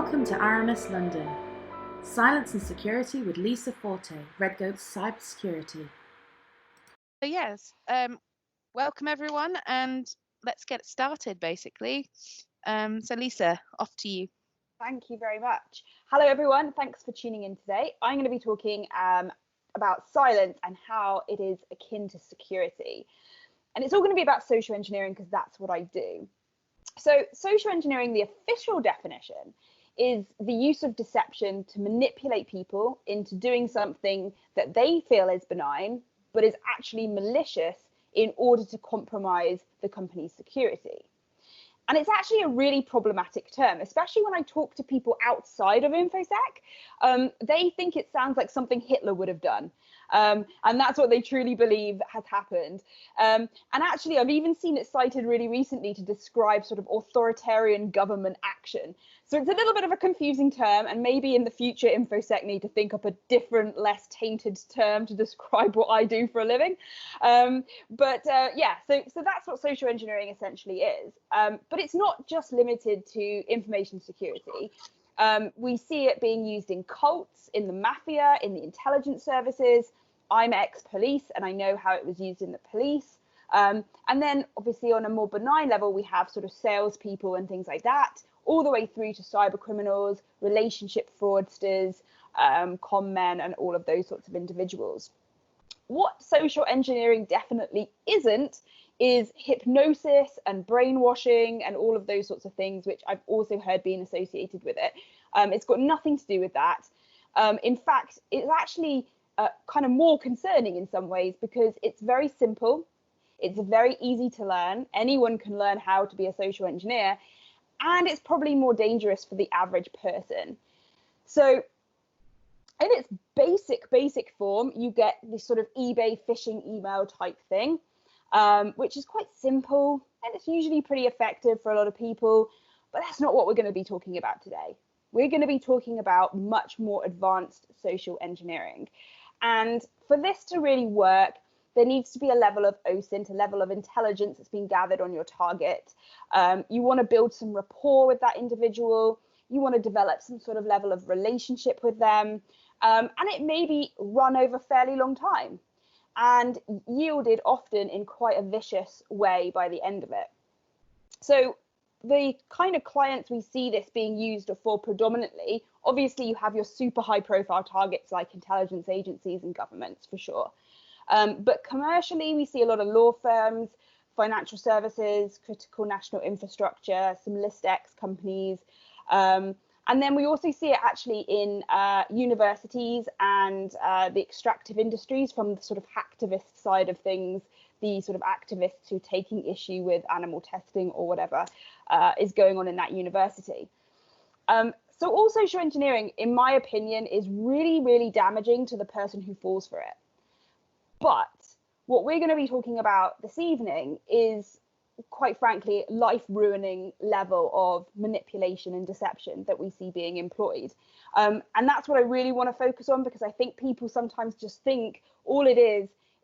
Welcome to IRMS London. Silence and Security with Lisa Forte, Red Goat's Cybersecurity. Welcome everyone, and let's get started basically. So Lisa, off to you. Thank you very much. Hello everyone, thanks for tuning in today. I'm going to be talking about silence and how it is akin to security. And it's all going to be about social engineering because that's what I do. So social engineering, the official definition, is the use of deception to manipulate people into doing something that they feel is benign, but is actually malicious in order to compromise the company's security. And it's actually a really problematic term, especially when I talk to people outside of InfoSec. They think it sounds like something Hitler would have done. And that's what they truly believe has happened. And actually, I've even seen it cited really recently to describe sort of authoritarian government action. So it's a little bit of a confusing term, and maybe in the future InfoSec need to think up a different, less tainted term to describe what I do for a living. So that's what social engineering essentially is. But it's not just limited to information security. We see it being used in cults, in the mafia, in the intelligence services. I'm ex-police and I know how it was used in the police. And then obviously on a more benign level, we have sort of salespeople and things like that, all the way through to cyber criminals, relationship fraudsters, con men, and all of those sorts of individuals. What social engineering definitely isn't is hypnosis and brainwashing and all of those sorts of things, which I've also heard being associated with it. It's got nothing to do with that. In fact, it's actually kind of more concerning in some ways because it's very simple. It's very easy to learn. Anyone can learn how to be a social engineer, and it's probably more dangerous for the average person. So in its basic form, you get this sort of eBay phishing email type thing, which is quite simple and it's usually pretty effective for a lot of people, but that's not what we're going to be talking about today. We're going to be talking about much more advanced social engineering. And for this to really work, there needs to be a level of OSINT, a level of intelligence that's been gathered on your target. You want to build some rapport with that individual. You want to develop some sort of level of relationship with them. And it may be run over a fairly long time and yielded often in quite a vicious way by the end of it. So the kind of clients we see this being used for predominantly, obviously you have your super high profile targets like intelligence agencies and governments for sure. But commercially, we see a lot of law firms, financial services, critical national infrastructure, some list X companies. And then we also see it actually in universities and the extractive industries from the sort of hacktivist side of things, the sort of activists who are taking issue with animal testing or whatever is going on in that university. So all social engineering, in my opinion, is really, really damaging to the person who falls for it. But what we're going to be talking about this evening is, quite frankly, life-ruining level of manipulation and deception that we see being employed. And that's what I really want to focus on, because I think people sometimes just think all it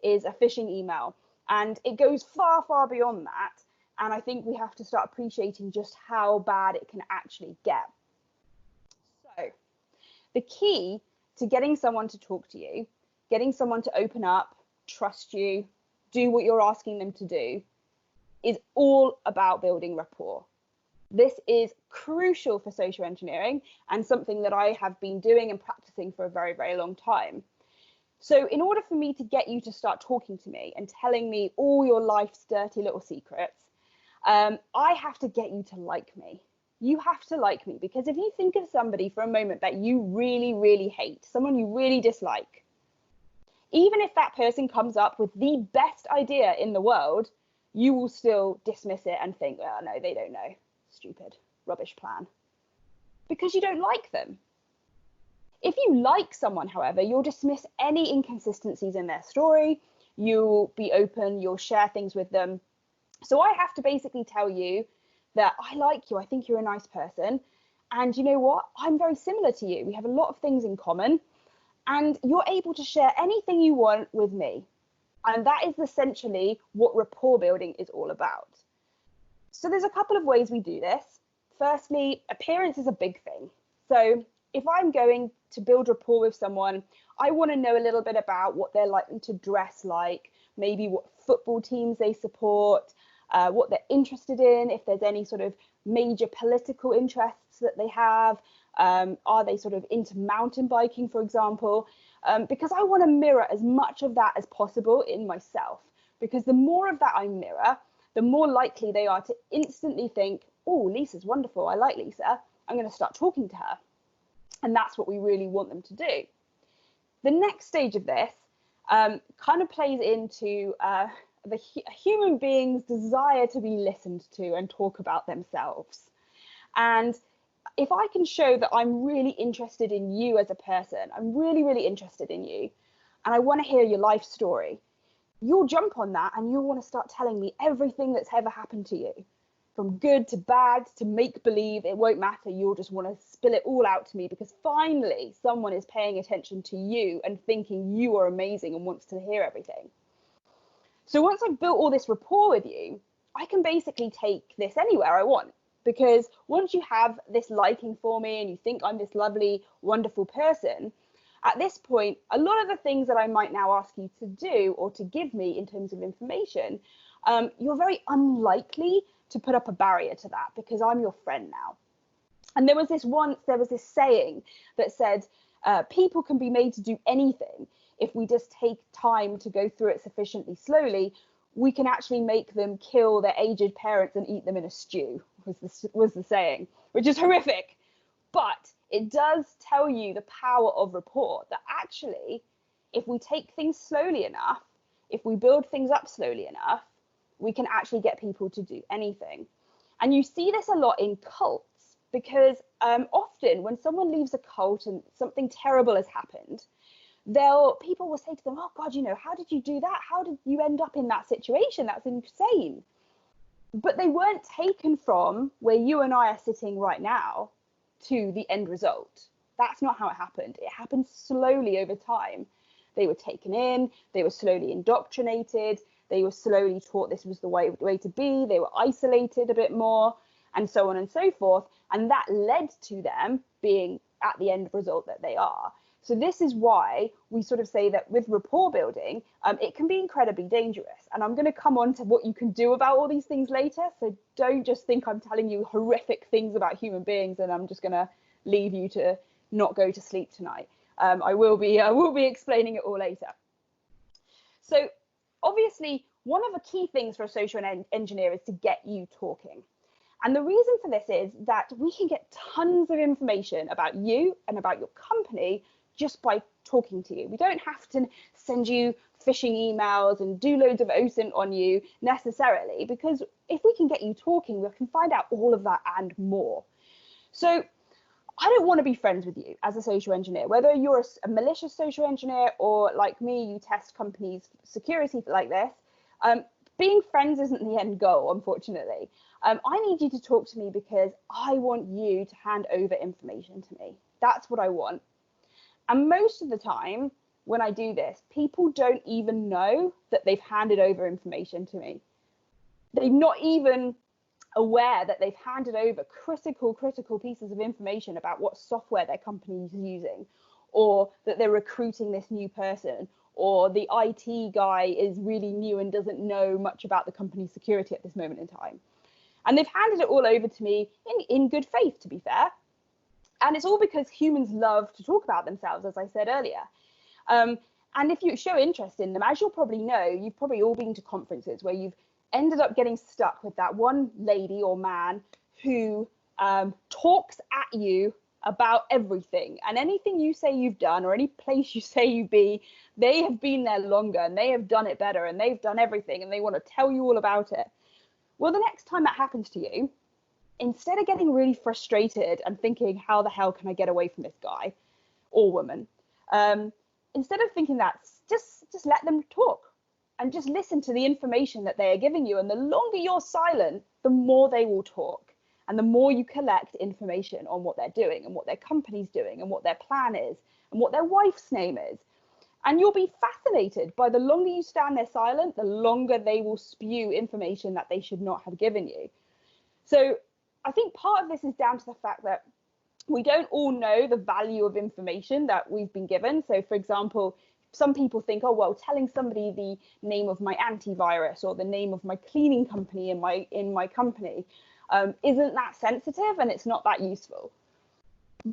is a phishing email. And it goes far, far beyond that. And I think we have to start appreciating just how bad it can actually get. So the key to getting someone to talk to you, getting someone to open up, trust you, do what you're asking them to do, is all about building rapport. This is crucial for social engineering and something that I have been doing and practicing for a very, very long time. So in order for me to get you to start talking to me and telling me all your life's dirty little secrets, I have to get you to like me. You have to like me, because if you think of somebody for a moment that you really, really hate, someone you really dislike, even if that person comes up with the best idea in the world, you will still dismiss it and think, oh, no, they don't know. Stupid, rubbish plan. Because you don't like them. If you like someone, however, you'll dismiss any inconsistencies in their story. You'll be open, you'll share things with them. So I have to basically tell you that I like you, I think you're a nice person. And you know what? I'm very similar to you. We have a lot of things in common. And you're able to share anything you want with me. And that is essentially what rapport building is all about. So there's a couple of ways we do this. Firstly, appearance is a big thing. So if I'm going to build rapport with someone, I want to know a little bit about what they're likely to dress like, maybe what football teams they support, what they're interested in, if there's any sort of major political interests that they have. Are they sort of into mountain biking, for example? Because I want to mirror as much of that as possible in myself, because the more of that I mirror, the more likely they are to instantly think, oh, Lisa's wonderful, I like Lisa, I'm going to start talking to her. And that's what we really want them to do. The next stage of this kind of plays into the human being's desire to be listened to and talk about themselves. And if I can show that I'm really interested in you as a person, I'm really, really interested in you, and I want to hear your life story, you'll jump on that and you'll want to start telling me everything that's ever happened to you, from good to bad to make believe. It won't matter. You'll just want to spill it all out to me, because finally someone is paying attention to you and thinking you are amazing and wants to hear everything. So once I've built all this rapport with you, I can basically take this anywhere I want, because once you have this liking for me and you think I'm this lovely, wonderful person, at this point, a lot of the things that I might now ask you to do or to give me in terms of information, you're very unlikely to put up a barrier to that, because I'm your friend now. And there was this saying that said, people can be made to do anything. If we just take time to go through it sufficiently slowly, we can actually make them kill their aged parents and eat them in a stew, was the saying, which is horrific. But it does tell you the power of rapport, that actually, if we take things slowly enough, if we build things up slowly enough, we can actually get people to do anything. And you see this a lot in cults, because often when someone leaves a cult and something terrible has happened, people will say to them, oh God, how did you do that? How did you end up in that situation? That's insane. But they weren't taken from where you and I are sitting right now to the end result. That's not how it happened. It happened slowly over time. They were taken in, they were slowly indoctrinated, they were slowly taught this was the way to be, they were isolated a bit more, and so on and so forth. And that led to them being at the end result that they are. So this is why we sort of say that with rapport building, it can be incredibly dangerous. And I'm going to come on to what you can do about all these things later. So don't just think I'm telling you horrific things about human beings and I'm just going to leave you to not go to sleep tonight. I will be explaining it all later. So obviously, one of the key things for a social engineer is to get you talking. And the reason for this is that we can get tons of information about you and about your company just by talking to you. We don't have to send you phishing emails and do loads of OSINT on you necessarily, because if we can get you talking, we can find out all of that and more. So I don't want to be friends with you as a social engineer, whether you're a malicious social engineer or like me, you test companies' security like this. Being friends isn't the end goal, unfortunately. I need you to talk to me because I want you to hand over information to me. That's what I want. And most of the time when I do this, people don't even know that they've handed over information to me. They're not even aware that they've handed over critical pieces of information about what software their company is using, or that they're recruiting this new person, or the IT guy is really new and doesn't know much about the company's security at this moment in time. And they've handed it all over to me in good faith, to be fair. And it's all because humans love to talk about themselves, as I said earlier. And if you show interest in them, as you'll probably know, you've probably all been to conferences where you've ended up getting stuck with that one lady or man who talks at you about everything, and anything you say you've done or any place you say you be, they have been there longer and they have done it better and they've done everything and they want to tell you all about it. Well, the next time that happens to you, instead of getting really frustrated and thinking, how the hell can I get away from this guy or woman? Instead of thinking that, just let them talk and just listen to the information that they are giving you. And the longer you're silent, the more they will talk. And the more you collect information on what they're doing and what their company's doing and what their plan is and what their wife's name is. And you'll be fascinated by the longer you stand there silent, the longer they will spew information that they should not have given you. So I think part of this is down to the fact that we don't all know the value of information that we've been given. So for example, some people think, oh, well, telling somebody the name of my antivirus or the name of my cleaning company in my company isn't that sensitive and it's not that useful.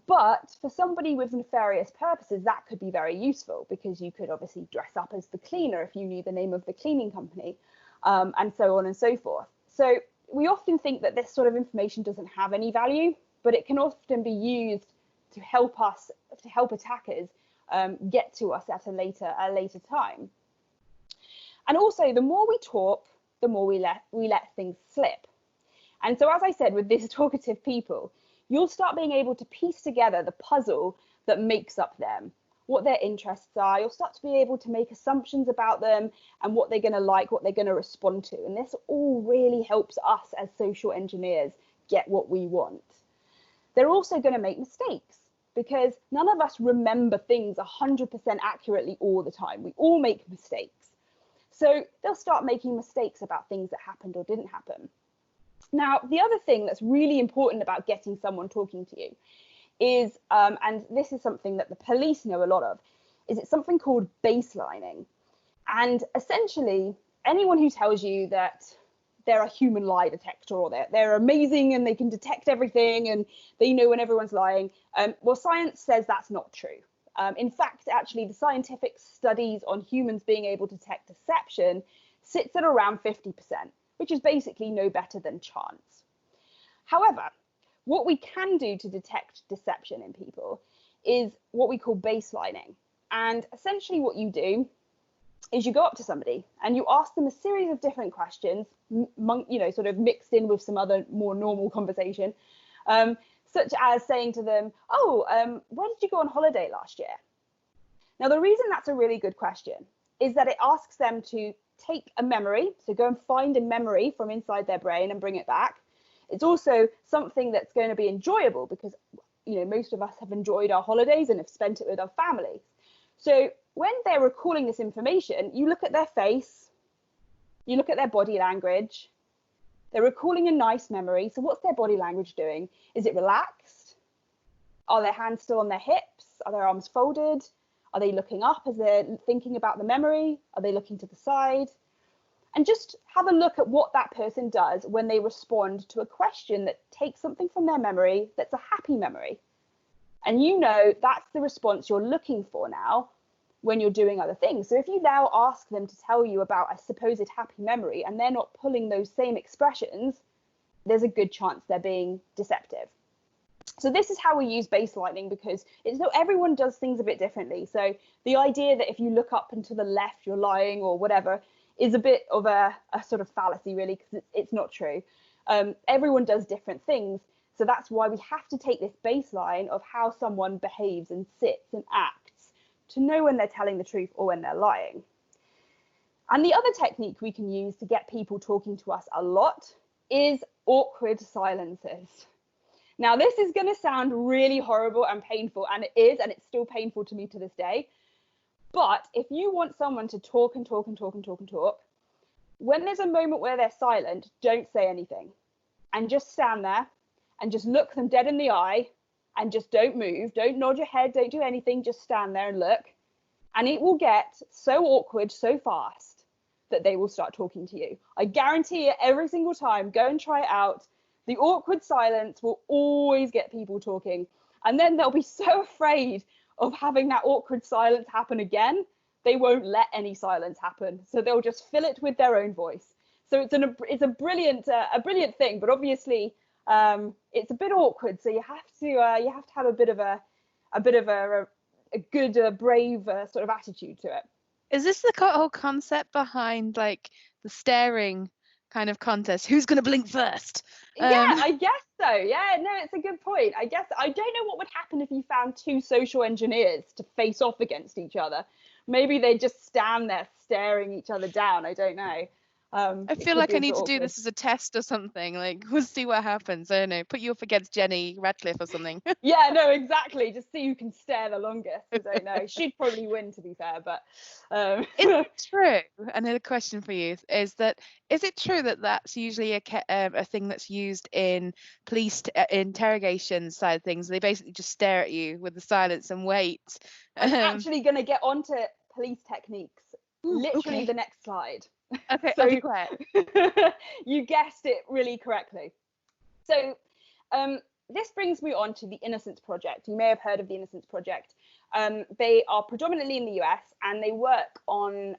But for somebody with nefarious purposes, that could be very useful, because you could obviously dress up as the cleaner if you knew the name of the cleaning company, and so on and so forth. So we often think that this sort of information doesn't have any value, but it can often be used to help attackers get to us at a later time. And also, the more we talk, the more we let things slip. And so, as I said, with these talkative people, you'll start being able to piece together the puzzle that makes up them, what their interests are. You'll start to be able to make assumptions about them and what they're going to like, what they're going to respond to. And this all really helps us as social engineers get what we want. They're also going to make mistakes, because none of us remember things 100% accurately all the time. We all make mistakes. So they'll start making mistakes about things that happened or didn't happen. Now, the other thing that's really important about getting someone talking to you is, and this is something that the police know a lot of, is it's something called baselining. And essentially, anyone who tells you that they're a human lie detector, or they're amazing and they can detect everything and they know when everyone's lying, well, science says that's not true. In fact, actually, the scientific studies on humans being able to detect deception sits at around 50%. Which is basically no better than chance. However, what we can do to detect deception in people is what we call baselining. And essentially what you do is you go up to somebody and you ask them a series of different questions, sort of mixed in with some other more normal conversation, such as saying to them, oh, where did you go on holiday last year? Now, the reason that's a really good question is that it asks them to take a memory, so go and find a memory from inside their brain and bring it back. It's also something that's going to be enjoyable, because most of us have enjoyed our holidays and have spent it with our families. So when they're recalling this information, you look at their face, you look at their body language. They're recalling a nice memory. So what's their body language doing? Is it relaxed? Are their hands still on their hips? Are their arms folded? Are they looking up as they're thinking about the memory? Are they looking to the side? And just have a look at what that person does when they respond to a question that takes something from their memory that's a happy memory. And that's the response you're looking for now when you're doing other things. So if you now ask them to tell you about a supposed happy memory and they're not pulling those same expressions, there's a good chance they're being deceptive. So this is how we use baselining, because everyone does things a bit differently. So the idea that if you look up and to the left, you're lying or whatever is a bit of a sort of fallacy, really, because it's not true. Everyone does different things. So that's why we have to take this baseline of how someone behaves and sits and acts to know when they're telling the truth or when they're lying. And the other technique we can use to get people talking to us a lot is awkward silences. Now, this is going to sound really horrible and painful, and it is, and it's still painful to me to this day. But if you want someone to talk and talk and talk and talk and talk, when there's a moment where they're silent, don't say anything, and just stand there and just look them dead in the eye and just don't move. Don't nod your head, don't do anything, just stand there and look. And it will get so awkward so fast that they will start talking to you. I guarantee it every single time. Go and try it out. The awkward silence will always get people talking. And then they'll be so afraid of having that awkward silence happen again, they won't let any silence happen. So they'll just fill it with their own voice. So it's a brilliant thing, but obviously it's a bit awkward. So you have to have a bit of a good, brave sort of attitude to it. Is this the whole concept behind like the staring kind of contest? Who's going to blink first? Yeah, I guess so. Yeah, no, it's a good point. I guess I don't know what would happen if you found two social engineers to face off against each other. Maybe they just stand there staring each other down. I don't know. I feel like I need to do this as a test or something. Like, we'll see what happens. I don't know. Put you up against Jenny Radcliffe or something. Yeah, no, exactly. Just see who can stare the longest. I don't know. She'd probably win, to be fair, but Is it true? Another question for you is it true that that's usually a thing that's used in police interrogation side of things? They basically just stare at you with the silence and wait. I'm actually going to get onto police techniques. Literally okay. the next slide. Okay, So I'll be quiet. you guessed it really correctly. So this brings me on to the Innocence Project. You may have heard of the Innocence Project. They are predominantly in the US, and they work on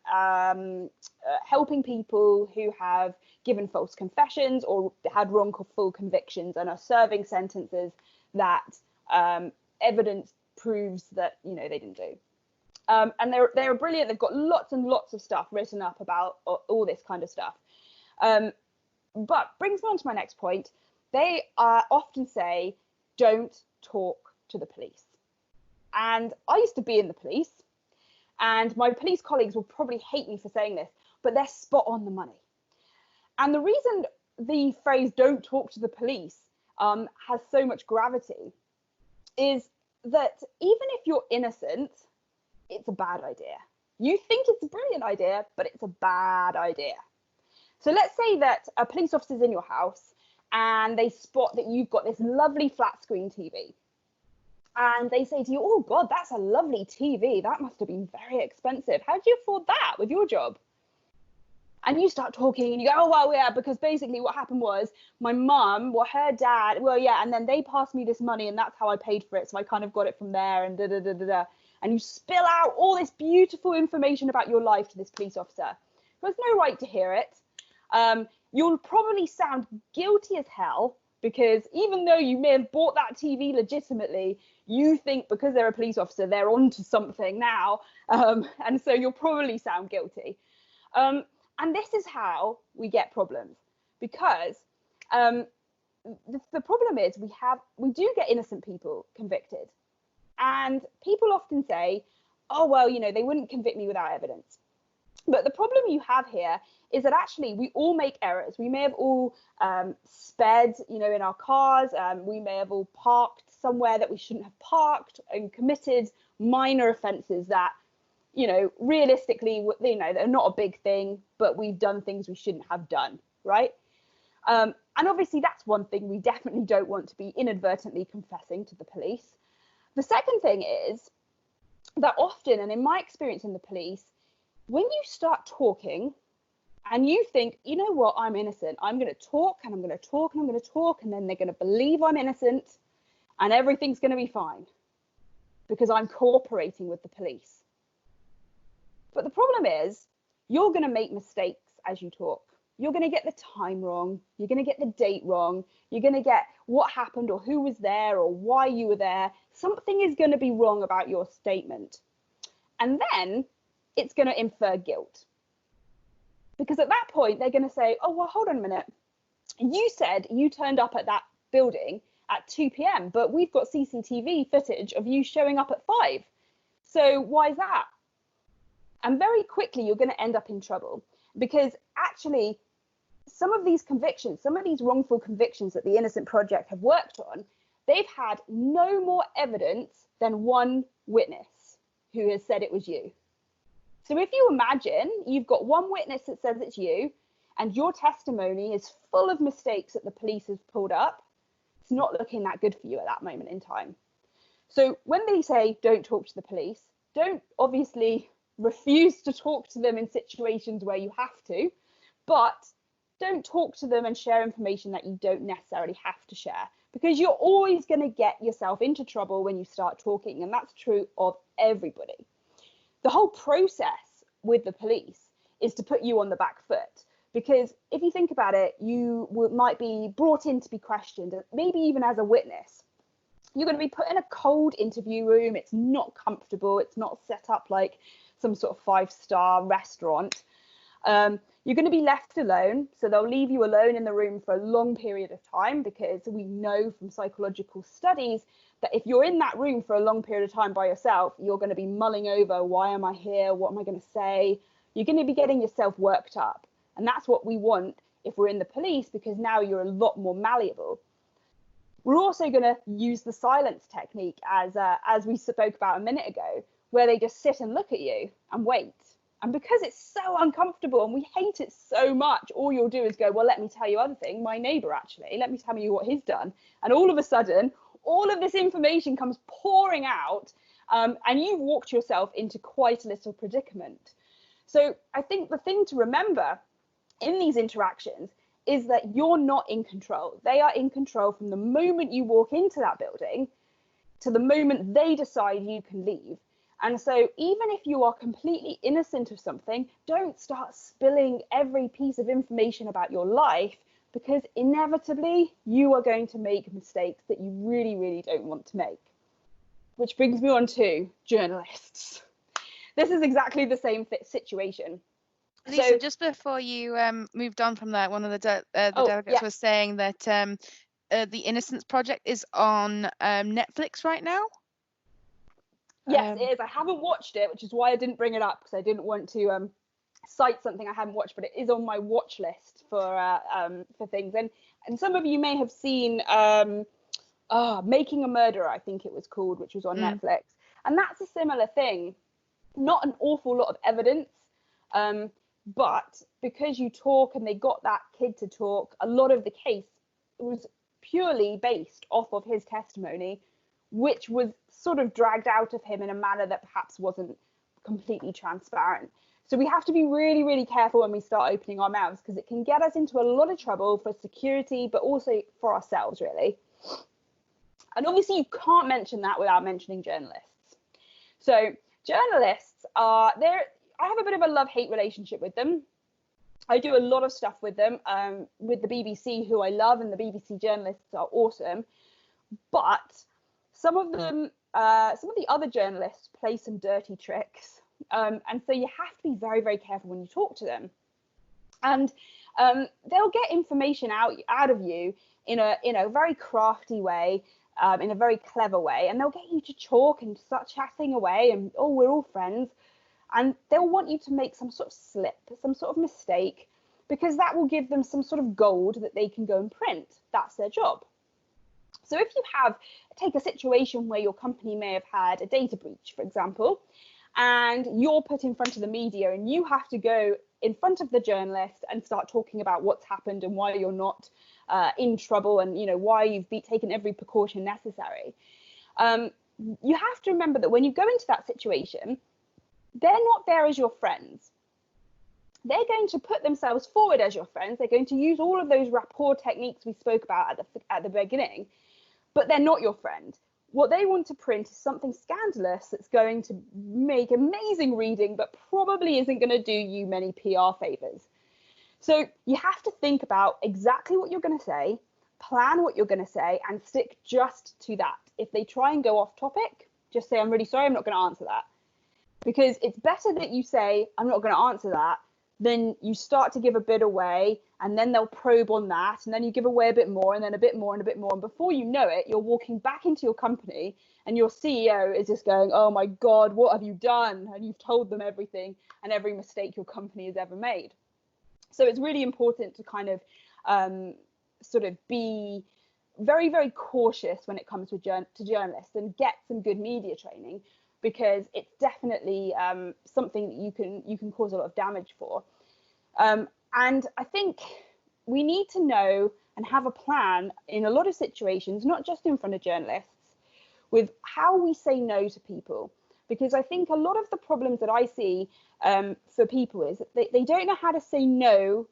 helping people who have given false confessions or had wrongful convictions and are serving sentences that evidence proves that they didn't do. And they're brilliant. They've got lots and lots of stuff written up about all this kind of stuff. But brings me on to my next point. They often say, don't talk to the police. And I used to be in the police, and my police colleagues will probably hate me for saying this, but they're spot on the money. And the reason the phrase don't talk to the police has so much gravity is that even if you're innocent, it's a bad idea. You think it's a brilliant idea, but it's a bad idea. So let's say that a police officer's in your house and they spot that you've got this lovely flat screen TV. And they say to you, oh God, that's a lovely TV. That must have been very expensive. How do you afford that with your job? And you start talking and you go, oh, well, yeah, because basically what happened was my mum, her dad, and then they passed me this money and that's how I paid for it. So I kind of got it from there and da-da-da-da-da. And you spill out all this beautiful information about your life to this police officer who has no right to hear it. You'll probably sound guilty as hell because even though you may have bought that TV legitimately, you think because they're a police officer, they're onto something now. And so you'll probably sound guilty. And this is how we get problems because the problem is we do get innocent people convicted. And people often say, oh, well, they wouldn't convict me without evidence. But the problem you have here is that actually we all make errors. We may have all sped, in our cars. We may have all parked somewhere that we shouldn't have parked and committed minor offences that, realistically, they're not a big thing, but we've done things we shouldn't have done, right? And obviously that's one thing we definitely don't want to be inadvertently confessing to the police. The second thing is that often, and in my experience in the police, when you start talking and you think, you know what, I'm innocent, I'm going to talk and I'm going to talk and I'm going to talk, and then they're going to believe I'm innocent and everything's going to be fine because I'm cooperating with the police. But the problem is you're going to make mistakes as you talk. You're going to get the time wrong. You're going to get the date wrong. You're going to get what happened or who was there or why you were there. Something is going to be wrong about your statement. And then it's going to infer guilt. Because at that point, they're going to say, oh, well, hold on a minute. You said you turned up at that building at 2 p.m., but we've got CCTV footage of you showing up at 5. So why is that? And very quickly, you're going to end up in trouble because actually, some of these convictions, some of these wrongful convictions that the Innocence Project have worked on, they've had no more evidence than one witness who has said it was you. So if you imagine you've got one witness that says it's you and your testimony is full of mistakes that the police have pulled up, it's not looking that good for you at that moment in time. So when they say don't talk to the police, don't obviously refuse to talk to them in situations where you have to, but don't talk to them and share information that you don't necessarily have to share, because you're always going to get yourself into trouble when you start talking, and that's true of everybody. The whole process with the police is to put you on the back foot, because if you think about it, you might be brought in to be questioned, maybe even as a witness. You're going to be put in a cold interview room. It's not comfortable. It's not set up like some sort of 5-star restaurant. You're going to be left alone. So they'll leave you alone in the room for a long period of time, because we know from psychological studies that if you're in that room for a long period of time by yourself, you're going to be mulling over, why am I here? What am I going to say? You're going to be getting yourself worked up. And that's what we want if we're in the police, because now you're a lot more malleable. We're also going to use the silence technique, as we spoke about a minute ago, where they just sit and look at you and wait. And because it's so uncomfortable and we hate it so much, all you'll do is go, well, let me tell you other thing. My neighbour, actually, let me tell you what he's done. And all of a sudden, all of this information comes pouring out, and you've walked yourself into quite a little predicament. So I think the thing to remember in these interactions is that you're not in control. They are in control from the moment you walk into that building to the moment they decide you can leave. And so even if you are completely innocent of something, don't start spilling every piece of information about your life, because inevitably you are going to make mistakes that you really, really don't want to make. Which brings me on to journalists. This is exactly the same situation. Lisa, So, just before you moved on from that, one of the delegates was saying that the Innocence Project is on Netflix right now. Yes, it is. I haven't watched it, which is why I didn't bring it up, because I didn't want to cite something I haven't watched, but it is on my watch list for things. And some of you may have seen Making a Murderer, I think it was called, which was on Netflix. And that's a similar thing. Not an awful lot of evidence, but because you talk and they got that kid to talk, a lot of the case was purely based off of his testimony, which was sort of dragged out of him in a manner that perhaps wasn't completely transparent. So we have to be really, really careful when we start opening our mouths, because it can get us into a lot of trouble for security, but also for ourselves, really. And obviously you can't mention that without mentioning journalists. So journalists are there. I have a bit of a love-hate relationship with them. I do a lot of stuff with them, with the BBC, who I love, and the BBC journalists are awesome. But some of them, some of the other journalists play some dirty tricks. And so you have to be very, very careful when you talk to them. And they'll get information out of you in a very crafty way, in a very clever way, and they'll get you to talk and start chatting away, and oh, we're all friends. And they'll want you to make some sort of slip, some sort of mistake, because that will give them some sort of gold that they can go and print. That's their job. So if you take a situation where your company may have had a data breach, for example, and you're put in front of the media and you have to go in front of the journalist and start talking about what's happened and why you're not in trouble, and why you've taken every precaution necessary. You have to remember that when you go into that situation, they're not there as your friends. They're going to put themselves forward as your friends. They're going to use all of those rapport techniques we spoke about at the beginning, but they're not your friend. What they want to print is something scandalous that's going to make amazing reading, but probably isn't going to do you many PR favors. So you have to think about exactly what you're going to say, plan what you're going to say, and stick just to that. If they try and go off topic, just say, I'm really sorry, I'm not going to answer that. Because it's better that you say, I'm not going to answer that, then you start to give a bit away, and then they'll probe on that, and then you give away a bit more, and then a bit more, and a bit more. And before you know it, you're walking back into your company, and your CEO is just going, oh my God, what have you done? And you've told them everything and every mistake your company has ever made. So it's really important to kind of sort of be very, very cautious when it comes to journalists, and get some good media training, because it's definitely something that you can cause a lot of damage for. And I think we need to know and have a plan in a lot of situations, not just in front of journalists, with how we say no to people. Because I think a lot of the problems that I see for people is that they don't know how to say no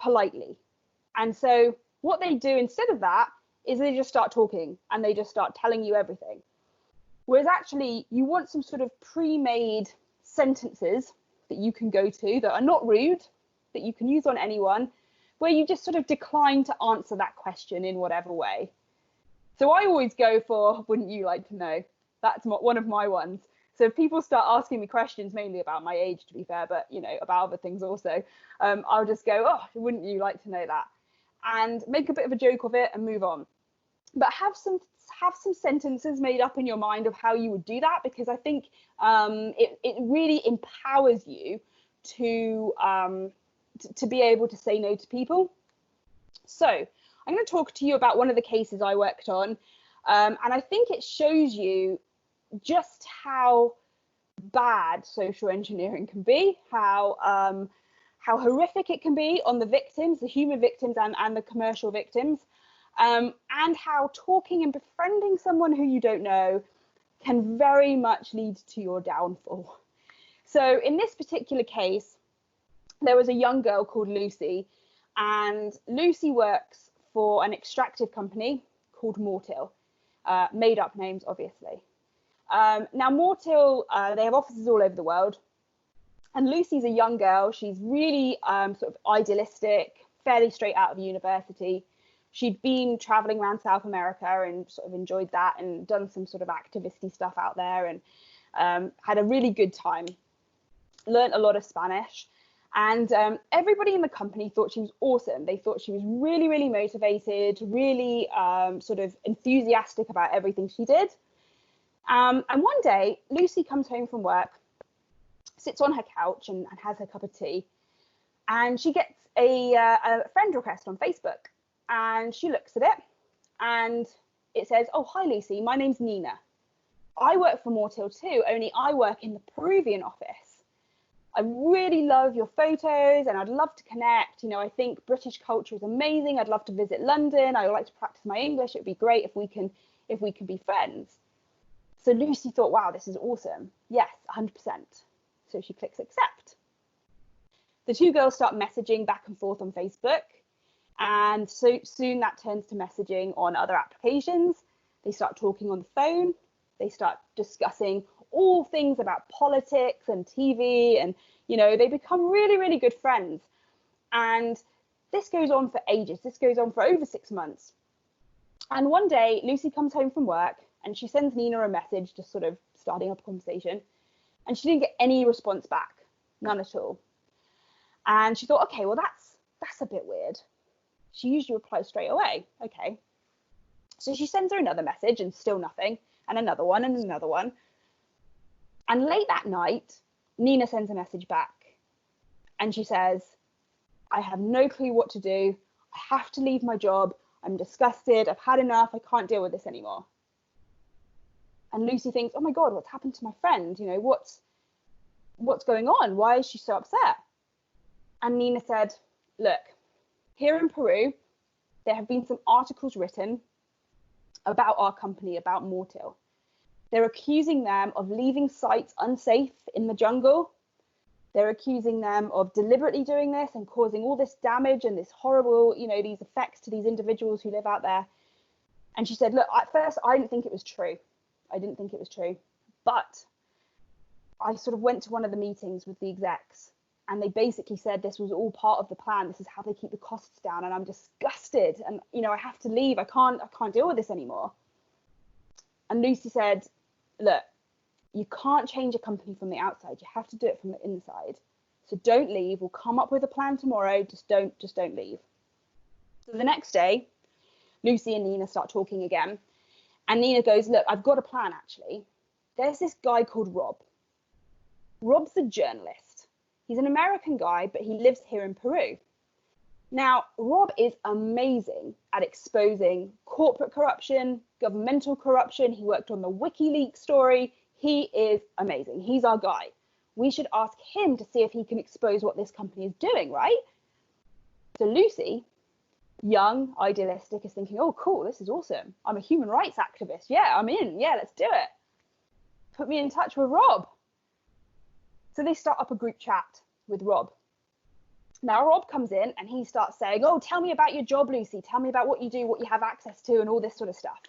politely. And so what they do instead of that is they just start talking, and they just start telling you everything. Whereas actually you want some sort of pre-made sentences that you can go to that are not rude, that you can use on anyone, where you just sort of decline to answer that question in whatever way. So I always go for, wouldn't you like to know? That's one of my ones. So if people start asking me questions, mainly about my age, to be fair, but about other things also, I'll just go, oh, wouldn't you like to know that? And make a bit of a joke of it and move on. But have some sentences made up in your mind of how you would do that, because I think it really empowers you to to be able to say no to people. So I'm going to talk to you about one of the cases I worked on, and I think it shows you just how bad social engineering can be, how horrific it can be on the victims, the human victims and the commercial victims, and how talking and befriending someone who you don't know can very much lead to your downfall. So in this particular case, there was a young girl called Lucy, and Lucy works for an extractive company called Mortil, made up names, obviously. Now, Mortil, they have offices all over the world. And Lucy's a young girl. She's really sort of idealistic, fairly straight out of university. She'd been traveling around South America and sort of enjoyed that and done some sort of activisty stuff out there, and had a really good time, learnt a lot of Spanish. And everybody in the company thought she was awesome. They thought she was really, really motivated, really sort of enthusiastic about everything she did. And one day, Lucy comes home from work, sits on her couch and has her cup of tea, and she gets a friend request on Facebook. And she looks at it, and it says, "Oh, hi, Lucy. My name's Nina. I work for Mortil too, only I work in the Peruvian office. I really love your photos, and I'd love to connect. You know, I think British culture is amazing. I'd love to visit London. I'd like to practice my English. It'd be great if we can be friends." So Lucy thought, wow, this is awesome. Yes, 100%. So she clicks accept. The two girls start messaging back and forth on Facebook. And so soon that turns to messaging on other applications. They start talking on the phone. They start discussing all things about politics and TV. And, you know, they become really, really good friends. And this goes on for ages. This goes on for over 6 months. And one day, Lucy comes home from work and she sends Nina a message, just sort of starting up a conversation. And she didn't get any response back, none at all. And she thought, okay, well, that's a bit weird. She usually replies straight away. Okay. So she sends her another message and still nothing, and another one and another one. And late that night, Nina sends a message back and she says, "I have no clue what to do. I have to leave my job. I'm disgusted. I've had enough. I can't deal with this anymore." And Lucy thinks, oh my God, what's happened to my friend? You know, what's going on? Why is she so upset? And Nina said, look, here in Peru, there have been some articles written about our company, about Mortil. They're accusing them of leaving sites unsafe in the jungle. They're accusing them of deliberately doing this and causing all this damage and this horrible, you know, these effects to these individuals who live out there. And she said, look, at first, I didn't think it was true. But I sort of went to one of the meetings with the execs, and they basically said this was all part of the plan. This is how they keep the costs down, and I'm disgusted. And, you know, I have to leave. I can't deal with this anymore. And Lucy said, look, you can't change a company from the outside. You have to do it from the inside. So don't leave. We'll come up with a plan tomorrow. Just don't leave. So the next day, Lucy and Nina start talking again. And Nina goes, look, I've got a plan, actually. There's this guy called Rob. Rob's a journalist. He's an American guy, but he lives here in Peru. Now, Rob is amazing at exposing corporate corruption, governmental corruption. He worked on the WikiLeaks story. He is amazing. He's our guy. We should ask him to see if he can expose what this company is doing, right? So Lucy, young, idealistic, is thinking, oh, cool, this is awesome. I'm a human rights activist. Yeah, I'm in. Yeah, let's do it. Put me in touch with Rob. So they start up a group chat with Rob. Now, Rob comes in and he starts saying, oh, tell me about your job, Lucy. Tell me about what you do, what you have access to, and all this sort of stuff.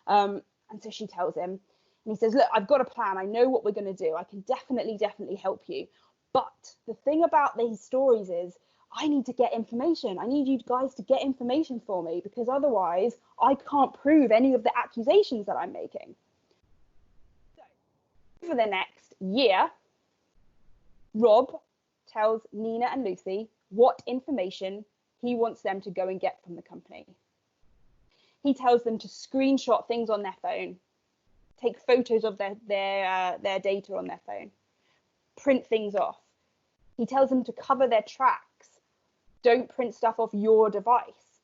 And so she tells him, and he says, look, I've got a plan. I know what we're going to do. I can definitely help you. But the thing about these stories is I need to get information. I need you guys to get information for me, because otherwise I can't prove any of the accusations that I'm making. So for the next year, Rob tells Nina and Lucy what information he wants them to go and get from the company. He tells them to screenshot things on their phone, take photos of their data on their phone, print things off. He tells them to cover their tracks Don't print stuff off your device.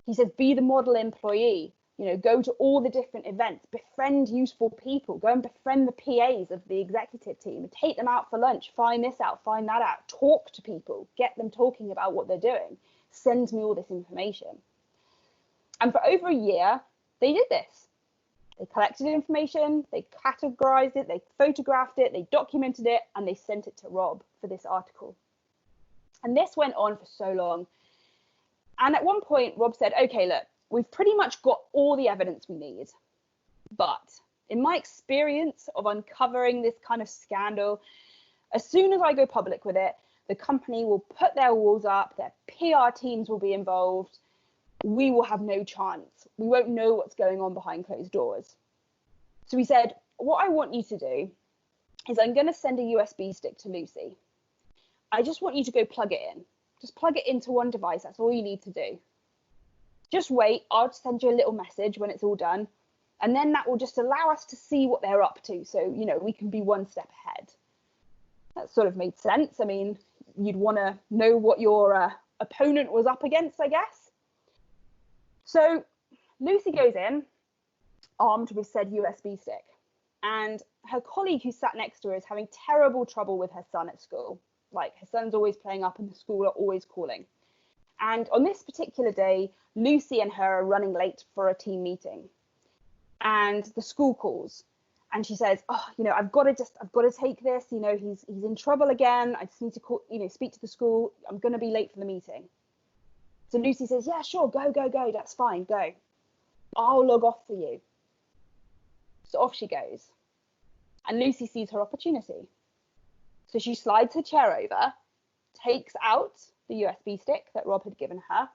He says, be the model employee. You know, go to all the different events, befriend useful people, go and befriend the PAs of the executive team, take them out for lunch, find this out, find that out, talk to people, get them talking about what they're doing, send me all this information. And for over a year, they did this. They collected information, they categorized it, they photographed it, they documented it, and they sent it to Rob for this article. And this went on for so long. And at one point, Rob said, okay, look, we've pretty much got all the evidence we need. But in my experience of uncovering this kind of scandal, as soon as I go public with it, the company will put their walls up, their PR teams will be involved. We will have no chance. We won't know what's going on behind closed doors. So he said, what I want you to do is I'm going to send a USB stick to Lucy. I just want you to go plug it in. Just plug it into one device. That's all you need to do. Just wait, I'll send you a little message when it's all done. And then that will just allow us to see what they're up to. So, you know, we can be one step ahead. That sort of made sense. I mean, you'd want to know what your opponent was up against, I guess. So Lucy goes in, armed with said USB stick. And her colleague who sat next to her is having terrible trouble with her son at school. Like, her son's always playing up and the school are always calling. And on this particular day, Lucy and her are running late for a team meeting. And the school calls. And she says, oh, you know, I've got to take this. You know, he's in trouble again. I just need to call, you know, speak to the school. I'm going to be late for the meeting. So Lucy says, yeah, sure, go. That's fine, go. I'll log off for you. So off she goes. And Lucy sees her opportunity. So she slides her chair over, takes out the USB stick that Rob had given her,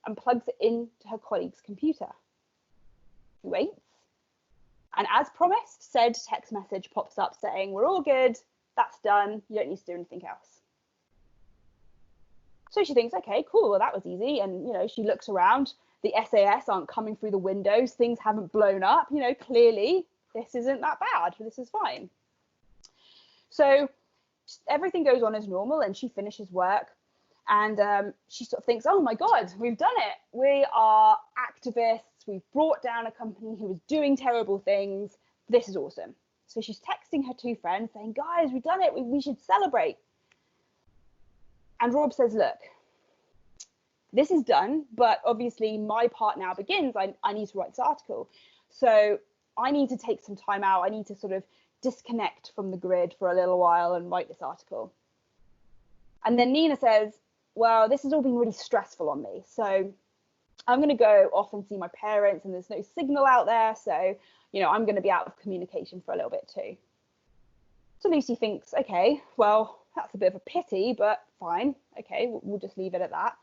and plugs it into her colleague's computer. She waits. And as promised, said text message pops up saying, we're all good, that's done, you don't need to do anything else. So she thinks, okay, cool, well, that was easy. And, you know, she looks around, the SAS aren't coming through the windows, things haven't blown up, you know, clearly this isn't that bad, this is fine. So everything goes on as normal and she finishes work. And she sort of thinks, oh my God, we've done it. We are activists. We've brought down a company who was doing terrible things. This is awesome. So she's texting her two friends saying, guys, we've done it. We should celebrate. And Rob says, look, this is done, but obviously my part now begins. I need to write this article. So I need to take some time out. I need to sort of disconnect from the grid for a little while and write this article. And then Nina says, well, this has all been really stressful on me. So I'm going to go off and see my parents and there's no signal out there. So, you know, I'm going to be out of communication for a little bit too. So Lucy thinks, okay, well, that's a bit of a pity, but fine. Okay, we'll just leave it at that.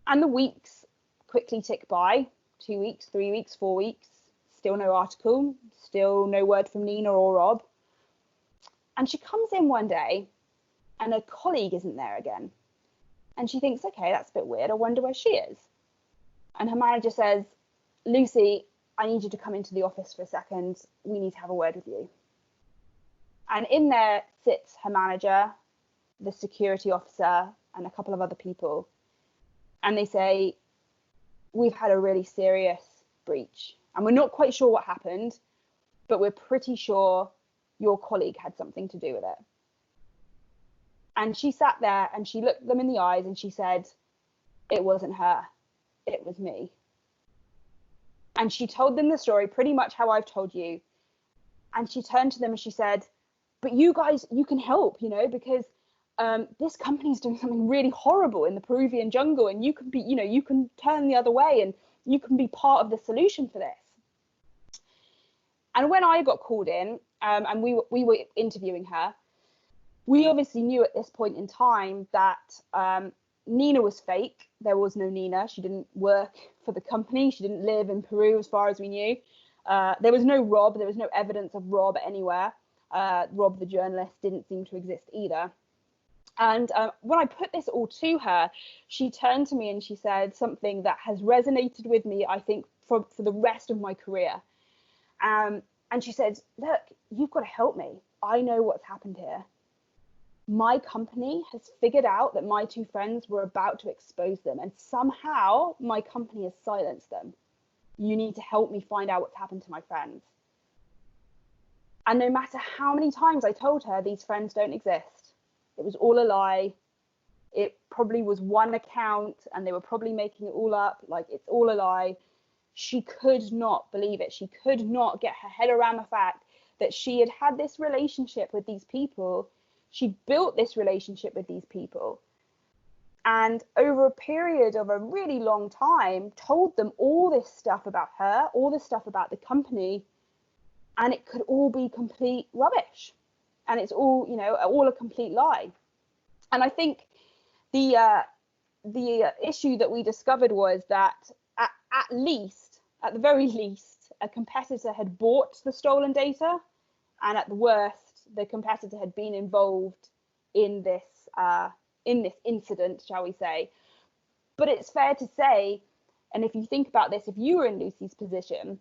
And the weeks quickly tick by, 2 weeks, 3 weeks, 4 weeks, still no article, still no word from Nina or Rob. And she comes in one day and a colleague isn't there again. And she thinks, okay, that's a bit weird. I wonder where she is. And her manager says, Lucy, I need you to come into the office for a second. We need to have a word with you. And in there sits her manager, the security officer, and a couple of other people. And they say, we've had a really serious breach. And we're not quite sure what happened, but we're pretty sure your colleague had something to do with it. And she sat there and she looked them in the eyes and she said, it wasn't her, it was me. And she told them the story pretty much how I've told you. And she turned to them and she said, but you guys, you can help, you know, because this company's doing something really horrible in the Peruvian jungle and you can be, you know, you can turn the other way and you can be part of the solution for this. And when I got called in and we were interviewing her, we obviously knew at this point in time that Nina was fake. There was no Nina. She didn't work for the company. She didn't live in Peru as far as we knew. There was no Rob. There was no evidence of Rob anywhere. Rob, the journalist, didn't seem to exist either. And when I put this all to her, she turned to me and she said something that has resonated with me, I think, for the rest of my career. And she said, look, you've got to help me. I know what's happened here. my company has figured out that my two friends were about to expose them, and somehow my company has silenced them. You need to help me find out what's happened to my friends. And no matter how many times I told her these friends don't exist, it was all a lie, it probably was one account and they were probably making it all up, like it's all a lie, she could not believe it. She could not get her head around the fact that she had had this relationship with these people. She built this relationship with these people, and over a period of a really long time told them all this stuff about her, all this stuff about the company, and it could all be complete rubbish, and it's all, you know, all a complete lie. And I think the issue that we discovered was that at the very least, a competitor had bought the stolen data, and at the worst, the competitor had been involved in this incident, shall we say. But it's fair to say, and if you think about this, if you were in Lucy's position,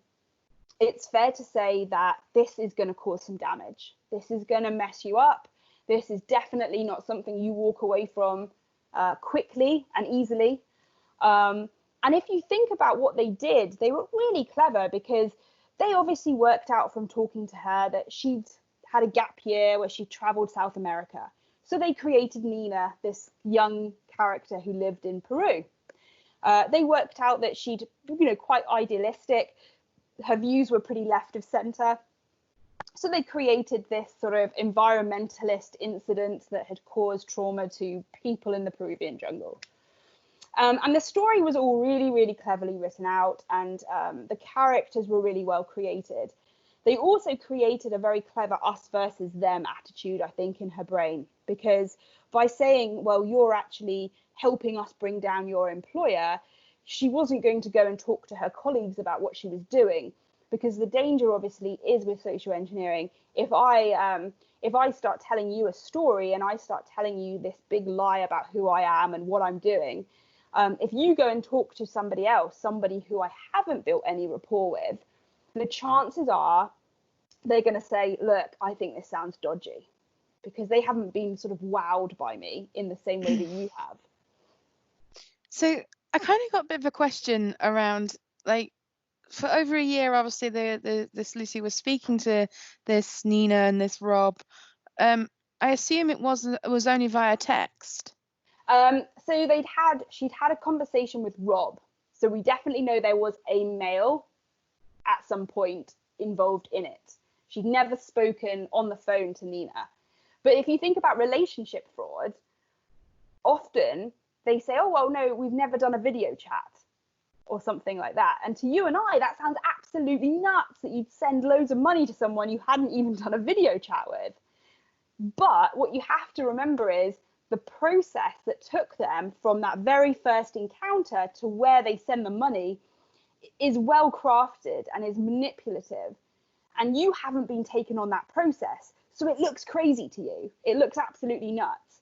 it's fair to say that this is going to cause some damage. This is going to mess you up. This is definitely not something you walk away from quickly and easily. And if you think about what they did, they were really clever, because they obviously worked out from talking to her that she'd had a gap year where she traveled South America. So they created Nina, this young character who lived in Peru. They worked out that she'd, you know, quite idealistic. Her views were pretty left of center. So they created this sort of environmentalist incident that had caused trauma to people in the Peruvian jungle. And the story was all really, really cleverly written out, and the characters were really well created. They also created a very clever us versus them attitude, I think, in her brain, because by saying, well, you're actually helping us bring down your employer, she wasn't going to go and talk to her colleagues about what she was doing, because the danger obviously is with social engineering. If I start telling you a story and I start telling you this big lie about who I am and what I'm doing, if you go and talk to somebody else, somebody who I haven't built any rapport with, the chances are they're going to say, look, I think this sounds dodgy, because they haven't been sort of wowed by me in the same way that you have. So I kind of got a bit of a question around, like, for over a year, obviously, this Lucy was speaking to this Nina and this Rob. I assume it was only via text. So she'd had a conversation with Rob. So we definitely know there was a male at some point involved in it. She'd never spoken on the phone to Nina. But if you think about relationship fraud, often they say, oh, well, no, we've never done a video chat or something like that. And to you and I, that sounds absolutely nuts, that you'd send loads of money to someone you hadn't even done a video chat with. But what you have to remember is the process that took them from that very first encounter to where they send the money is well crafted and is manipulative. And you haven't been taken on that process. So it looks crazy to you. It looks absolutely nuts.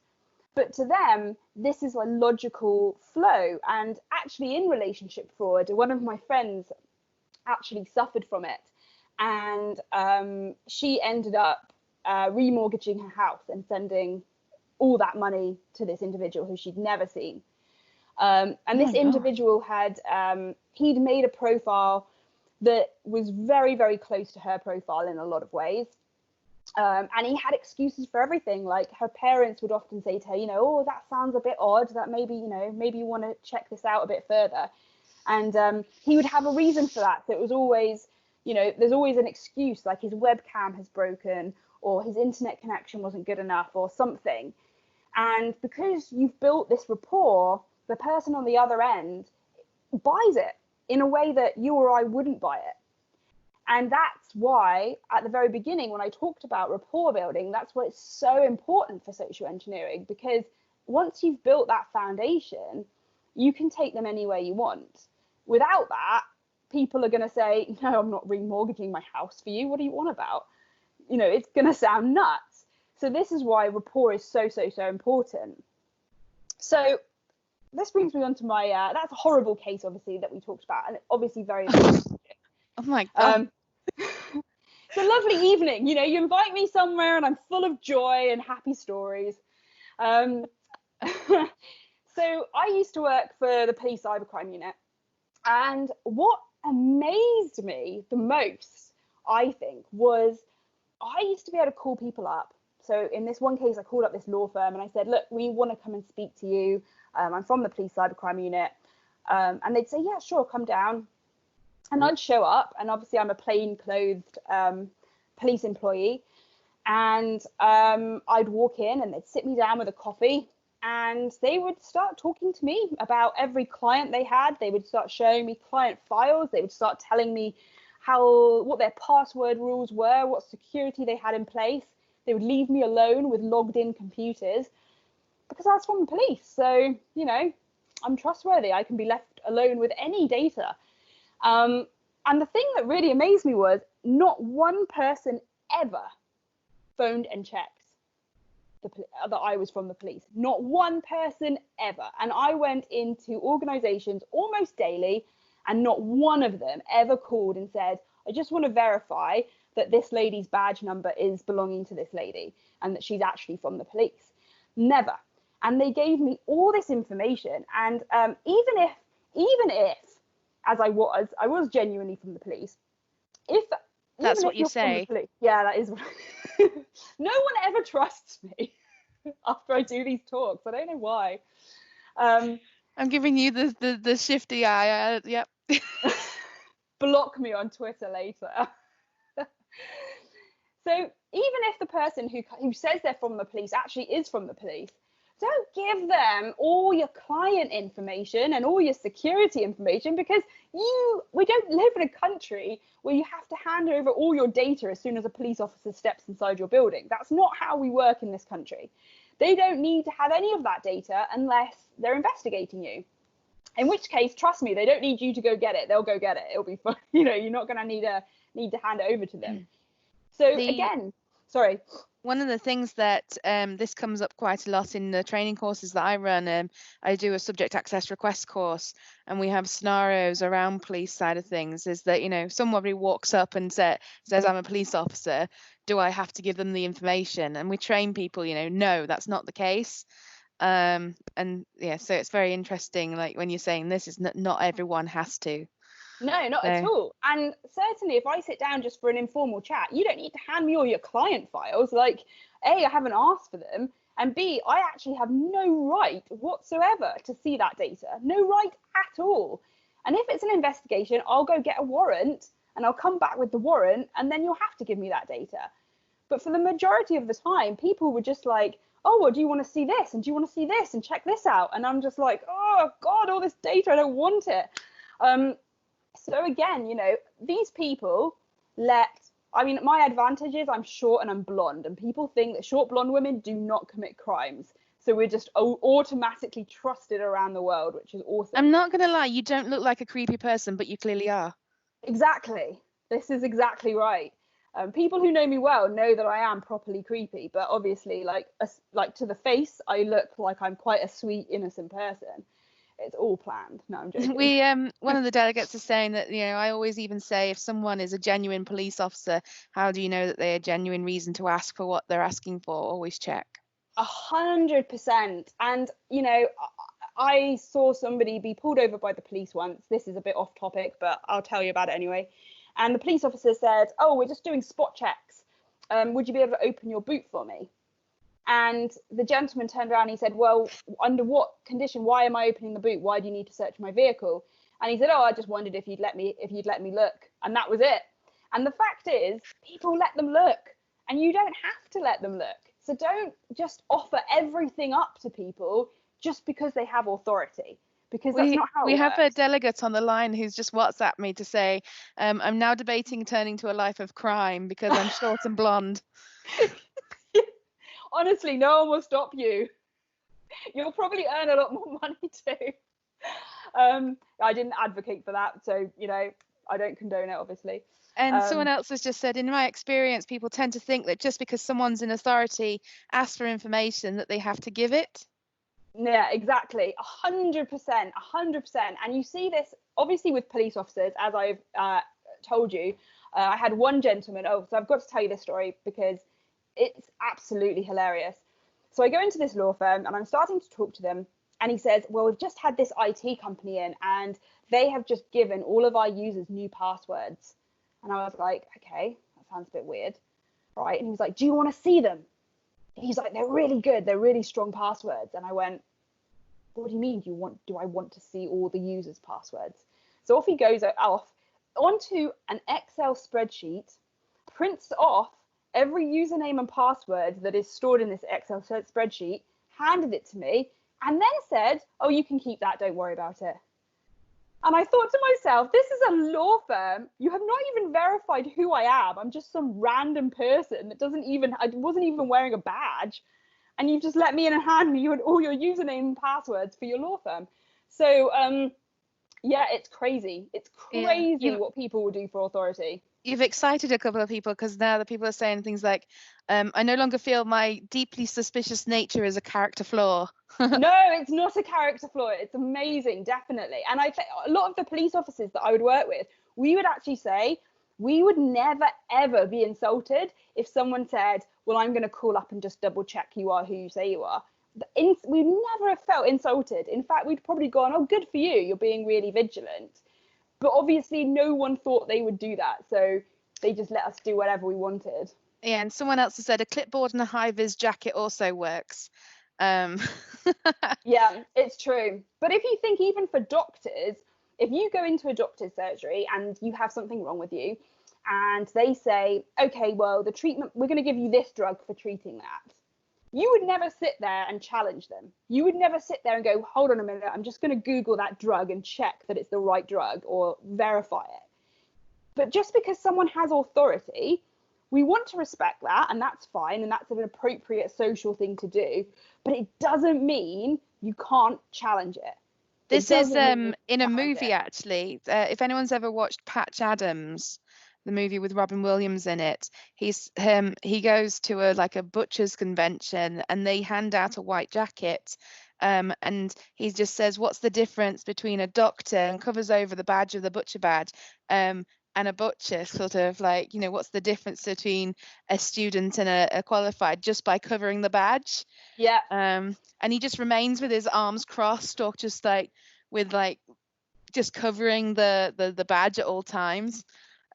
But to them, this is a logical flow. And actually, in relationship fraud, one of my friends actually suffered from it. And she ended up remortgaging her house and sending all that money to this individual who she'd never seen. And this individual had, he'd made a profile that was very, very close to her profile in a lot of ways. And he had excuses for everything. Like, her parents would often say to her, you know, oh, that sounds a bit odd, that maybe you want to check this out a bit further. And he would have a reason for that. So it was always, you know, there's always an excuse, like his webcam has broken, or his internet connection wasn't good enough, or something. And because you've built this rapport, the person on the other end buys it in a way that you or I wouldn't buy it. And that's why at the very beginning, when I talked about rapport building, that's why it's so important for social engineering, because once you've built that foundation, you can take them anywhere you want. Without that, people are going to say, no, I'm not remortgaging my house for you. What do you want about? You know, it's going to sound nuts. So this is why rapport is so, so, so important. So this brings me on to my, that's a horrible case, obviously, that we talked about, and obviously very Oh my God. It's a lovely evening, you know, you invite me somewhere and I'm full of joy and happy stories. Um, so I used to work for the police cybercrime unit, and what amazed me the most, I think, was I used to be able to call people up. So in this one case, I called up this law firm and I said, look, we want to come and speak to you. I'm from the police cybercrime unit. And they'd say, yeah, sure, come down. And I'd show up, and obviously I'm a plain-clothed police employee. And I'd walk in and they'd sit me down with a coffee, and they would start talking to me about every client they had. They would start showing me client files. They would start telling me what their password rules were, what security they had in place. They would leave me alone with logged in computers because I was from the police. So, you know, I'm trustworthy. I can be left alone with any data. And the thing that really amazed me was not one person ever phoned and checked that I was from the police. Not one person ever. And I went into organizations almost daily, and not one of them ever called and said, I just want to verify that this lady's badge number is belonging to this lady and that she's actually from the police. Never. And they gave me all this information. And even if, as I was genuinely from the police, That's what you say. Yeah, that is what no one ever trusts me after I do these talks. I don't know why. I'm giving you the shifty eye. Yep. Block me on Twitter later. So even if the person who says they're from the police actually is from the police, don't give them all your client information and all your security information, because we don't live in a country where you have to hand over all your data as soon as a police officer steps inside your building. That's not how we work in this country. They don't need to have any of that data unless they're investigating you. In which case, trust me, they don't need you to go get it. They'll go get it. It'll be fine. You know, you're not going to need to hand it over to them. So again, sorry. One of the things that this comes up quite a lot in the training courses that I run, I do a subject access request course, and we have scenarios around police side of things, is that, you know, somebody walks up and says, I'm a police officer, do I have to give them the information? And we train people, you know, no, that's not the case. And yeah, so it's very interesting, like when you're saying this is not everyone has to. No, not at all. And certainly if I sit down just for an informal chat, you don't need to hand me all your client files. Like, A, I haven't asked for them, and B, I actually have no right whatsoever to see that data. No right at all. And if it's an investigation, I'll go get a warrant and I'll come back with the warrant, and then you'll have to give me that data. But for the majority of the time, people were just like, oh, well, do you want to see this? And do you want to see this? And check this out. And I'm just like, oh, God, all this data, I don't want it. So again, you know, these people my advantage is I'm short and I'm blonde, and people think that short blonde women do not commit crimes. So we're just automatically trusted around the world, which is awesome. I'm not going to lie, you don't look like a creepy person, but you clearly are. Exactly. This is exactly right. People who know me well know that I am properly creepy, but obviously, like to the face, I look like I'm quite a sweet, innocent person. It's all planned. No, I'm joking. We one of the delegates is saying that, you know, I always even say, if someone is a genuine police officer, how do you know that they have genuine reason to ask for what they're asking for? Always check. 100%. And, you know, I saw somebody be pulled over by the police once. This is a bit off topic, but I'll tell you about it anyway. And the police officer said, oh, we're just doing spot checks. Would you be able to open your boot for me? And the gentleman turned around and he said, well, under what condition? Why am I opening the boot? Why do you need to search my vehicle? And he said, oh, I just wondered if you'd let me look. And that was it. And the fact is, people let them look, and you don't have to let them look. So don't just offer everything up to people just because they have authority, because that's not how it works. We have a delegate on the line who's just WhatsApped me to say, I'm now debating turning to a life of crime because I'm short and blonde. Honestly, no one will stop you. You'll probably earn a lot more money too. I didn't advocate for that, so, you know, I don't condone it, obviously. And someone else has just said, in my experience, people tend to think that just because someone's in authority asks for information, that they have to give it. Yeah, exactly. 100%. And you see this obviously with police officers, as I've told you. I had one gentleman. So I've got to tell you this story because it's absolutely hilarious. So I go into this law firm and I'm starting to talk to them, and he says, well, we've just had this IT company in and they have just given all of our users new passwords. And I was like, okay, that sounds a bit weird, right? And he was like, do you want to see them? He's like, they're really good, they're really strong passwords. And I went, what do you mean? Do I want to see all the users' passwords? So off he goes off onto an Excel spreadsheet, prints off every username and password that is stored in this Excel spreadsheet, handed it to me, and then said, oh, you can keep that, don't worry about it. And I thought to myself, this is a law firm. You have not even verified who I am. I'm just some random person that I wasn't even wearing a badge. And you've just let me in and hand me all your username and passwords for your law firm. So, yeah, it's crazy. It's crazy what people will do for authority. You've excited a couple of people, because now the people are saying things like, I no longer feel my deeply suspicious nature is a character flaw. No, it's not a character flaw. It's amazing, definitely. And I think a lot of the police officers that I would work with, we would actually say, we would never, ever be insulted if someone said, well, I'm going to call up and just double check you are who you say you are. We'd never have felt insulted. In fact, we'd probably gone, oh, good for you. You're being really vigilant. But obviously no one thought they would do that. So they just let us do whatever we wanted. Yeah, and someone else has said a clipboard and a high-vis jacket also works. Yeah, it's true. But if you think even for doctors, if you go into a doctor's surgery and you have something wrong with you and they say, okay, well, the treatment, we're going to give you this drug for treating that. You would never sit there and challenge them. You would never sit there and go, hold on a minute, I'm just going to Google that drug and check that it's the right drug or verify it. But just because someone has authority, we want to respect that, and that's fine, and that's an appropriate social thing to do. But it doesn't mean you can't challenge it. This is in a movie, actually. If anyone's ever watched Patch Adams, the movie with Robin Williams in it, he goes to a butcher's convention and they hand out a white jacket, and he just says, what's the difference between a doctor, and covers over the badge of the butcher badge, and a butcher, sort of like, what's the difference between a student and a qualified, just by covering the badge. Yeah. And he just remains with his arms crossed, or just just covering the badge at all times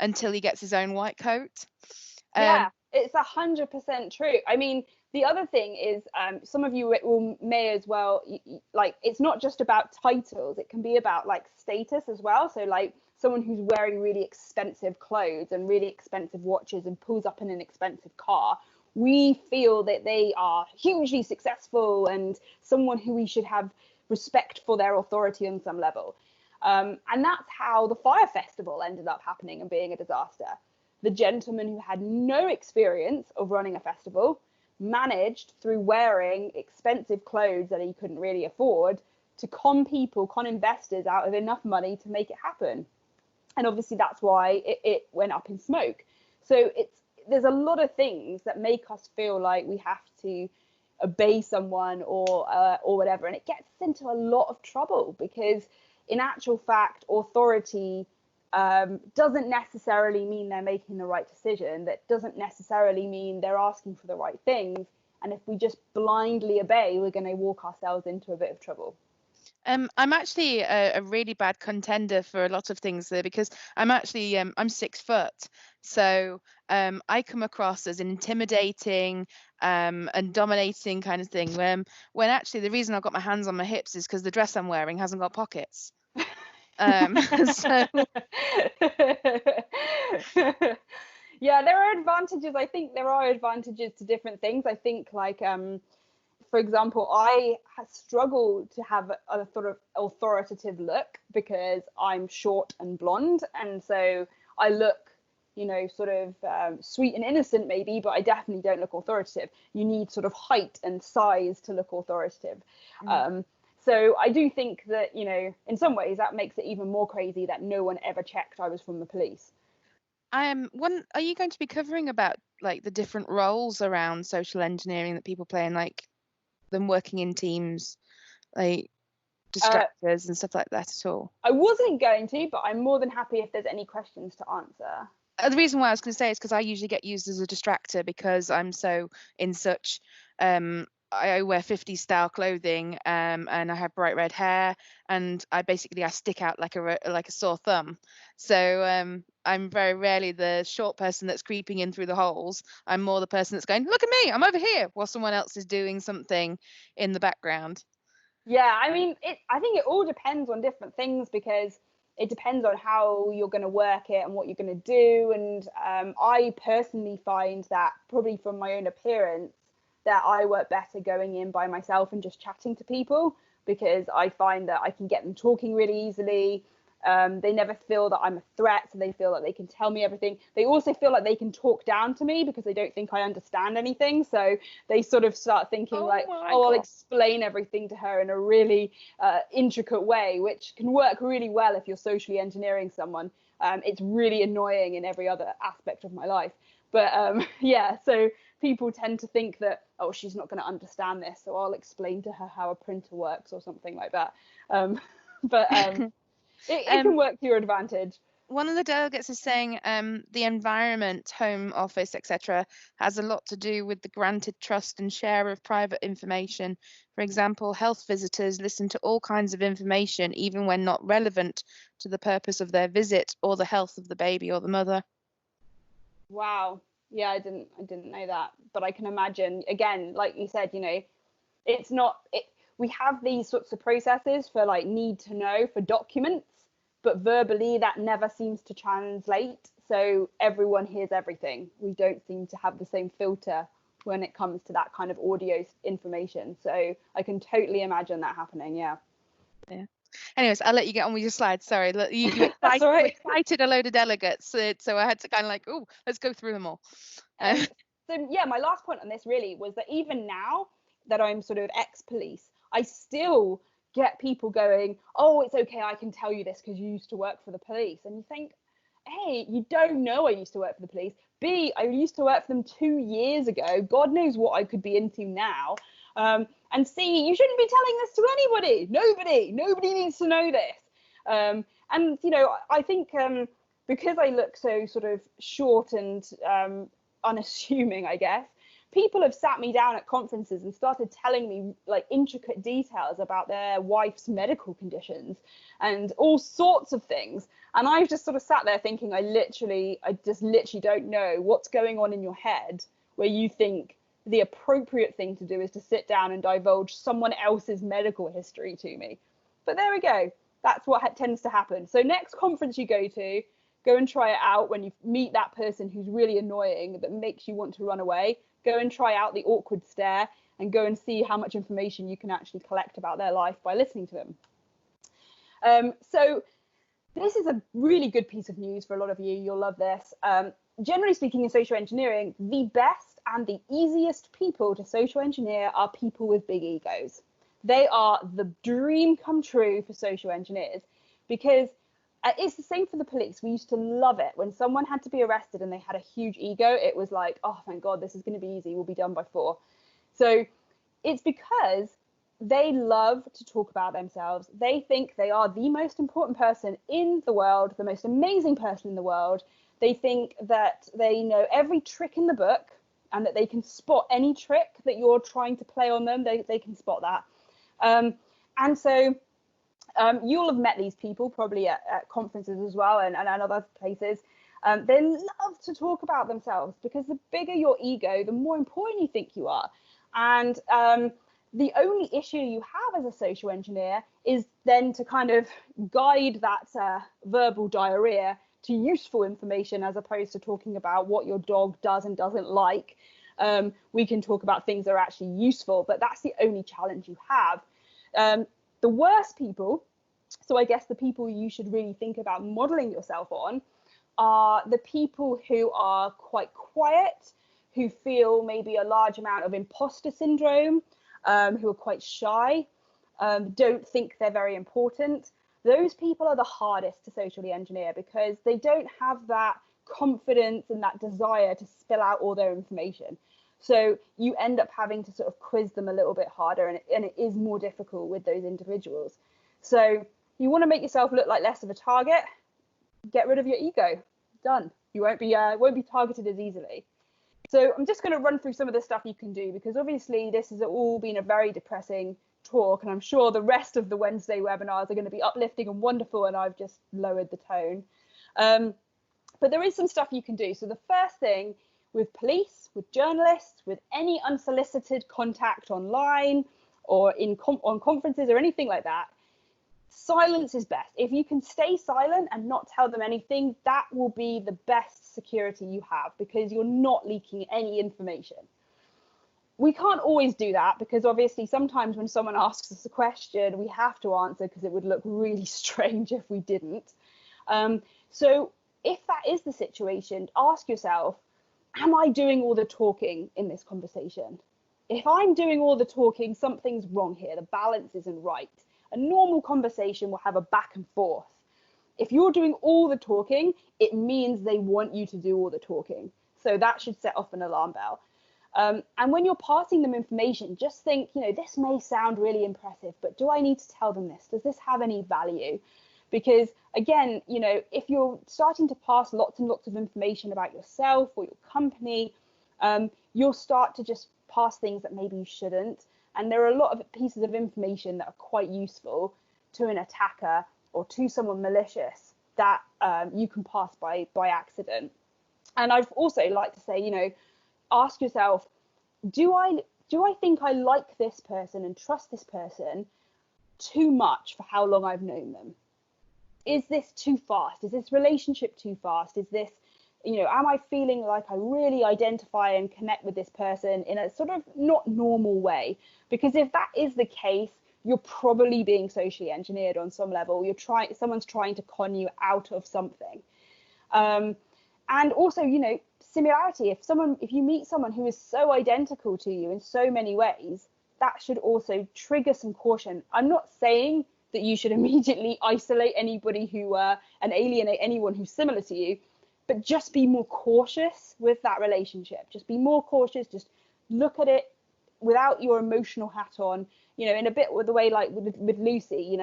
until he gets his own white coat. Yeah, it's 100% true. I mean, the other thing is, some of you may as well, it's not just about titles. It can be about status as well. So someone who's wearing really expensive clothes and really expensive watches and pulls up in an expensive car, we feel that they are hugely successful and someone who we should have respect for their authority on some level. And that's how the fire festival ended up happening and being a disaster. The gentleman who had no experience of running a festival managed, through wearing expensive clothes that he couldn't really afford, to con investors out of enough money to make it happen. And obviously that's why it went up in smoke. So there's a lot of things that make us feel like we have to obey someone or whatever, and it gets us into a lot of trouble, because in actual fact, authority doesn't necessarily mean they're making the right decision. That doesn't necessarily mean they're asking for the right things. And if we just blindly obey, we're going to walk ourselves into a bit of trouble. I'm actually a really bad contender for a lot of things there, because I'm actually I'm 6 foot, so I come across as an intimidating and dominating kind of thing. When actually the reason I've got my hands on my hips is because the dress I'm wearing hasn't got pockets. So yeah, there are advantages. I think there are advantages to different things. I think for example, I struggle to have a sort of authoritative look because I'm short and blonde, and so I look, sort of sweet and innocent maybe, but I definitely don't look authoritative. You need sort of height and size to look authoritative. So I do think that, in some ways that makes it even more crazy that no one ever checked I was from the police. Are you going to be covering about the different roles around social engineering that people play, and them working in teams, distractors and stuff like that at all? I wasn't going to, but I'm more than happy if there's any questions to answer. The reason why I was going to say is because I usually get used as a distractor, because I'm so in such I wear 50s style clothing, and I have bright red hair, and I stick out like a sore thumb. So I'm very rarely the short person that's creeping in through the holes. I'm more the person that's going, look at me, I'm over here, while someone else is doing something in the background. Yeah, I mean, I think it all depends on different things, because it depends on how you're going to work it and what you're going to do. And I personally find that, probably from my own appearance, that I work better going in by myself and just chatting to people, because I find that I can get them talking really easily. They never feel that I'm a threat, so they feel that they can tell me everything. They also feel like they can talk down to me because they don't think I understand anything. So they sort of start thinking I'll explain everything to her in a really intricate way, which can work really well if you're socially engineering someone. It's really annoying in every other aspect of my life. But yeah, so people tend to think that, oh, she's not going to understand this, so I'll explain to her how a printer works or something like that. It can work to your advantage. One of the delegates is saying the environment, home office, etc., has a lot to do with the granted trust and share of private information. For example, health visitors listen to all kinds of information, even when not relevant to the purpose of their visit or the health of the baby or the mother. Wow. Yeah, I didn't know that, but I can imagine, again, like you said, it's not we have these sorts of processes for like need to know for documents, but verbally that never seems to translate. So everyone hears everything. We don't seem to have the same filter when it comes to that kind of audio information. So I can totally imagine that happening. Yeah. Anyways, I'll let you get on with your slides. Sorry, you excited a load of delegates, so I had to kind of like, oh, let's go through them all. So yeah, my last point on this really was that even now that I'm sort of ex-police, I still get people going, oh, it's okay, I can tell you this because you used to work for the police. And you think, A, you don't know I used to work for the police. B, I used to work for them 2 years ago. God knows what I could be into now. And C, you shouldn't be telling this to anybody. Nobody needs to know this. And, I think because I look so sort of short and unassuming, I guess, people have sat me down at conferences and started telling me like intricate details about their wife's medical conditions and all sorts of things. And I've just sort of sat there thinking, I just literally don't know what's going on in your head where you think the appropriate thing to do is to sit down and divulge someone else's medical history to me. But there we go. That's what tends to happen. So next conference you go to, go and try it out. When you meet that person who's really annoying that makes you want to run away, go and try out the awkward stare and go and see how much information you can actually collect about their life by listening to them. So this is a really good piece of news for a lot of you. You'll love this. Generally speaking, in social engineering, the best and the easiest people to social engineer are people with big egos. They are the dream come true for social engineers, because it's the same for the police. We used to love it when someone had to be arrested and they had a huge ego. It was like, oh, thank God, this is going to be easy. We'll be done by 4. So it's because they love to talk about themselves. They think they are the most important person in the world, the most amazing person in the world. They think that they know every trick in the book and that they can spot any trick that you're trying to play on them. They can spot that. And so you'll have met these people probably at conferences as well and other places. They love to talk about themselves because the bigger your ego, the more important you think you are. And the only issue you have as a social engineer is then to kind of guide that verbal diarrhea to useful information, as opposed to talking about what your dog does and doesn't like. We can talk about things that are actually useful, but that's the only challenge you have. The worst people, so I guess the people you should really think about modeling yourself on, are the people who are quite quiet, who feel maybe a large amount of imposter syndrome, who are quite shy, don't think they're very important. Those people are the hardest to socially engineer because they don't have that confidence and that desire to spill out all their information. So you end up having to sort of quiz them a little bit harder, and it is more difficult with those individuals. So you want to make yourself look like less of a target, get rid of your ego, done. You won't be targeted as easily. So I'm just going to run through some of the stuff you can do, because obviously this has all been a very depressing talk, and I'm sure the rest of the Wednesday webinars are going to be uplifting and wonderful, and I've just lowered the tone. But there is some stuff you can do. So the first thing, with police, with journalists, with any unsolicited contact online or on conferences or anything like that, silence is best. If you can stay silent and not tell them anything, that will be the best security you have, because you're not leaking any information. We can't always do that, because obviously sometimes when someone asks us a question, we have to answer, because it would look really strange if we didn't. So if that is the situation, ask yourself, am I doing all the talking in this conversation? If I'm doing all the talking, something's wrong here. The balance isn't right. A normal conversation will have a back and forth. If you're doing all the talking, it means they want you to do all the talking. So that should set off an alarm bell. And when you're passing them information, just think, this may sound really impressive, but do I need to tell them this? Does this have any value? Because again, if you're starting to pass lots and lots of information about yourself or your company, you'll start to just pass things that maybe you shouldn't. And there are a lot of pieces of information that are quite useful to an attacker or to someone malicious that you can pass by accident. And I'd also like to say, ask yourself, do I think I like this person and trust this person too much for how long I've known them? Is this too fast? Is this relationship too fast? Is this, am I feeling like I really identify and connect with this person in a sort of not normal way? Because if that is the case, you're probably being socially engineered on some level. Someone's trying to con you out of something. And also, similarity. If you meet someone who is so identical to you in so many ways, that should also trigger some caution. I'm not saying that you should immediately isolate anybody and alienate anyone who's similar to you, but just be more cautious with that relationship. Just be more cautious. Just look at it without your emotional hat on, in a bit with the way like with Lucy,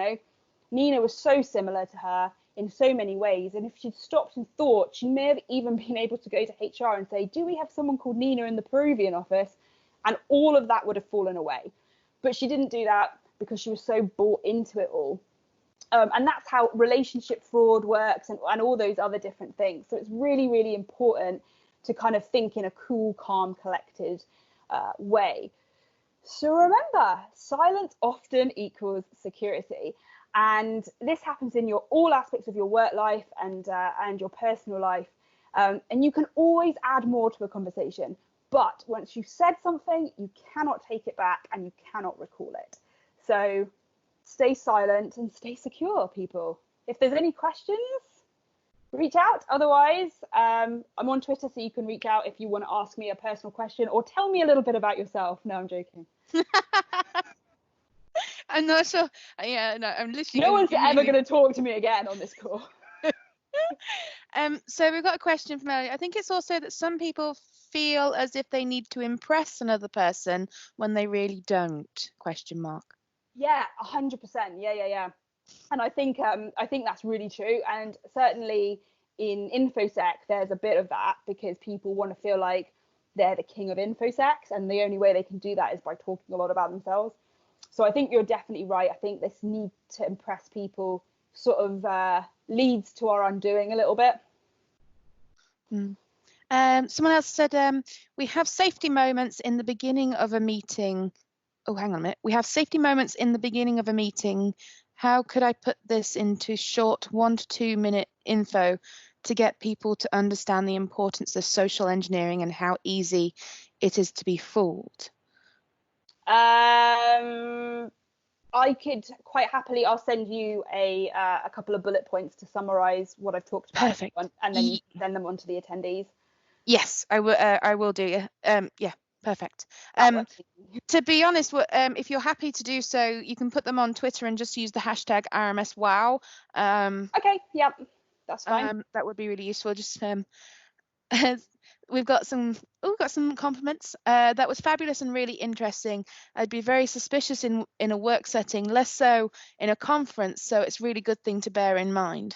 Nina was so similar to her in so many ways. And if she'd stopped and thought, she may have even been able to go to HR and say, do we have someone called Nina in the Peruvian office? And all of that would have fallen away. But she didn't do that because she was so bought into it all. And that's how relationship fraud works and all those other different things. So it's really, really important to kind of think in a cool, calm, collected way. So remember, silence often equals security. And this happens in all aspects of your work life and your personal life. And you can always add more to a conversation. But once you've said something, you cannot take it back and you cannot recall it. So stay silent and stay secure, people. If there's any questions, reach out. Otherwise, I'm on Twitter, so you can reach out if you want to ask me a personal question or tell me a little bit about yourself. No, I'm joking. I'm not sure. Yeah, no, I'm literally. No one's ever going to talk to me again on this call. So we've got a question from Elliot. I think it's also that some people feel as if they need to impress another person when they really don't, question mark. Yeah, 100%. Yeah. And I think that's really true. And certainly in InfoSec, there's a bit of that, because people want to feel like they're the king of InfoSec, and the only way they can do that is by talking a lot about themselves. So I think you're definitely right. I think this need to impress people sort of leads to our undoing a little bit. Someone else said, we have safety moments in the beginning of a meeting. Oh, hang on a minute. We have safety moments in the beginning of a meeting. How could I put this into short 1 to 2 minute info to get people to understand the importance of social engineering and how easy it is to be fooled? I could quite happily, I'll send you a couple of bullet points to summarize what I've talked about. Perfect. And then you can send them on to the attendees. Yes, I will do. Yeah, perfect. To be honest, if you're happy to do so, you can put them on Twitter and just use the hashtag IRMSWow. Okay, yep, that's fine. That would be really useful. Just we've got some compliments. That was fabulous and really interesting. I'd be very suspicious in a work setting, less so in a conference. So it's a really good thing to bear in mind.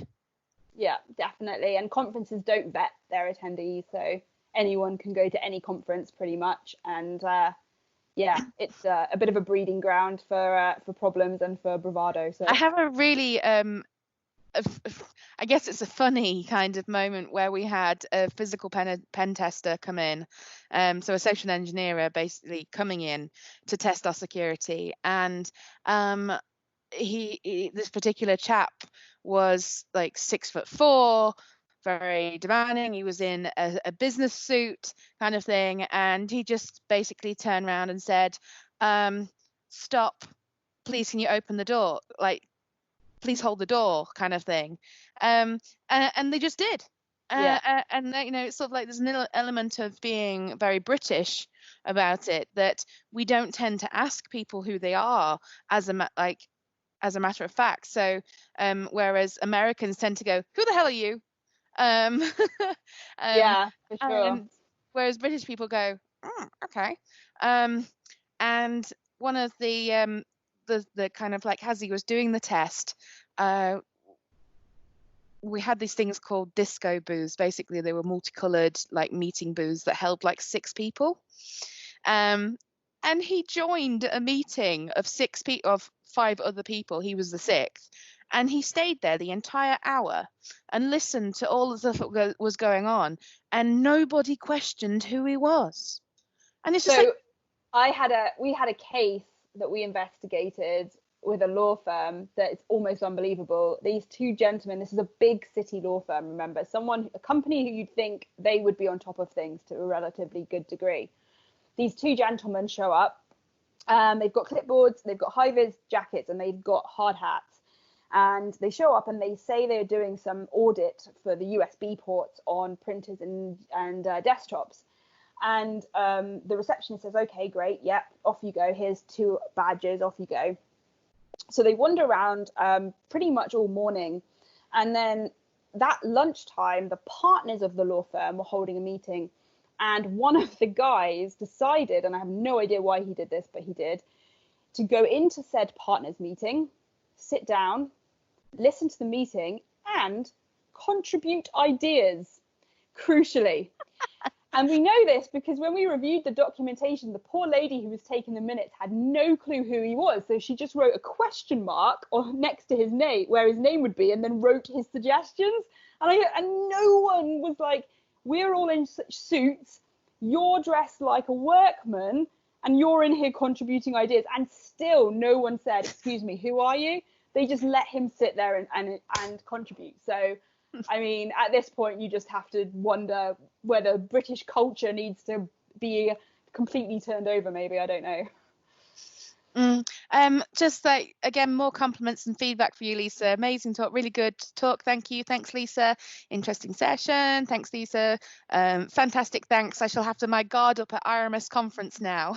Yeah, definitely. And conferences don't vet their attendees, so anyone can go to any conference pretty much, and yeah, it's a bit of a breeding ground for problems and for bravado. So I have a really I guess it's a funny kind of moment where we had a physical pen tester come in, so a social engineer basically coming in to test our security, and this particular chap was like 6'4", very demanding. He was in a business suit kind of thing, and he just basically turned around and said, "Stop, please, can you open the door? Like, please hold the door," kind of thing. And they just did. And you know, it's sort of like there's an element of being very British about it, that we don't tend to ask people who they are as a matter of fact. So whereas Americans tend to go, "Who the hell are you?" Yeah, for sure. Whereas British people go, "Okay." And one of the kind of like, as he was doing the test, we had these things called disco booths. Basically, they were multicolored like meeting booths that held like 6 people. And he joined a meeting of 5 other people. He was the 6th. And he stayed there the entire hour and listened to all the stuff that was going on, and nobody questioned who he was. And it's just so we had a case that we investigated with a law firm that is almost unbelievable. These 2 gentlemen, this is a big city law firm, remember, a company who you'd think they would be on top of things to a relatively good degree. These 2 gentlemen show up. They've got clipboards, they've got high-vis jackets, and they've got hard hats. And they show up and they say they're doing some audit for the USB ports on printers and desktops. And the receptionist says, "Okay, great, yep, off you go. Here's 2 badges, off you go." So they wander around pretty much all morning. And then that lunchtime, the partners of the law firm were holding a meeting. And one of the guys decided, and I have no idea why he did this, but he did, to go into said partners meeting, sit down, listen to the meeting, and contribute ideas, crucially. And we know this because when we reviewed the documentation, the poor lady who was taking the minutes had no clue who he was. So she just wrote a question mark next to his name, where his name would be, and then wrote his suggestions. And no one was like, "We're all in suits, you're dressed like a workman, and you're in here contributing ideas." And still no one said, "Excuse me, who are you?" They just let him sit there and contribute. So I mean, at this point, you just have to wonder whether British culture needs to be completely turned over, maybe. I don't know. Just like, again, more compliments and feedback for you, Lisa. Amazing talk, really good talk. Thank you. Thanks, Lisa. Interesting session. Thanks, Lisa. Fantastic. Thanks. I shall have to my guard up at IRMS conference now.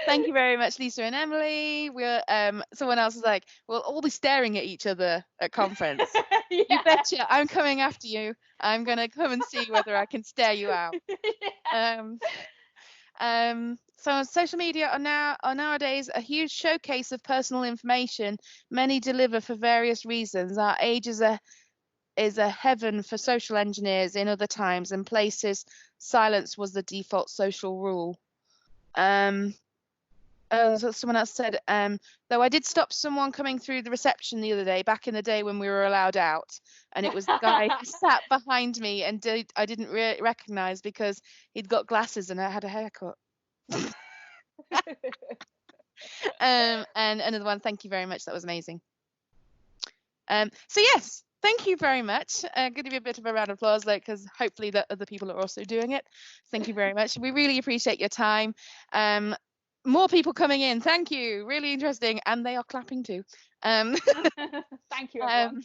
Thank you very much, Lisa and Emily. Someone else is like, "We'll all be staring at each other at conference." Yeah. You betcha. I'm coming after you. I'm gonna come and see whether I can stare you out. Yeah. So social media are nowadays a huge showcase of personal information. Many deliver for various reasons. Our age is a heaven for social engineers. In other times and places, silence was the default social rule. So someone else said, though I did stop someone coming through the reception the other day, back in the day when we were allowed out, and it was the guy who sat behind me and I didn't recognize because he'd got glasses and I had a haircut. And another one, thank you very much, that was amazing. So yes, thank you very much. Give you a bit of a round of applause, because hopefully that other people are also doing it. Thank you very much. We really appreciate your time. More people coming in, thank you, really interesting, and they are clapping too. Thank you, everyone.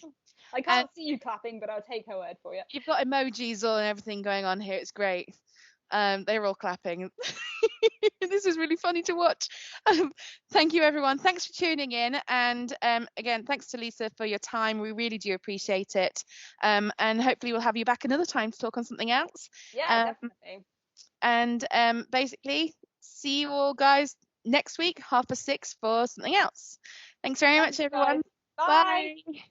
I can't see you clapping, but I'll take her word for you. You've got emojis and everything going on here, it's great. They're all clapping. This is really funny to watch. Thank you, everyone. Thanks for tuning in. And again, thanks to Lisa for your time. We really do appreciate it. And hopefully we'll have you back another time to talk on something else. Yeah, definitely. And basically, see you all guys next week, 6:30 for something else. Thanks very much, everyone. Bye. Bye.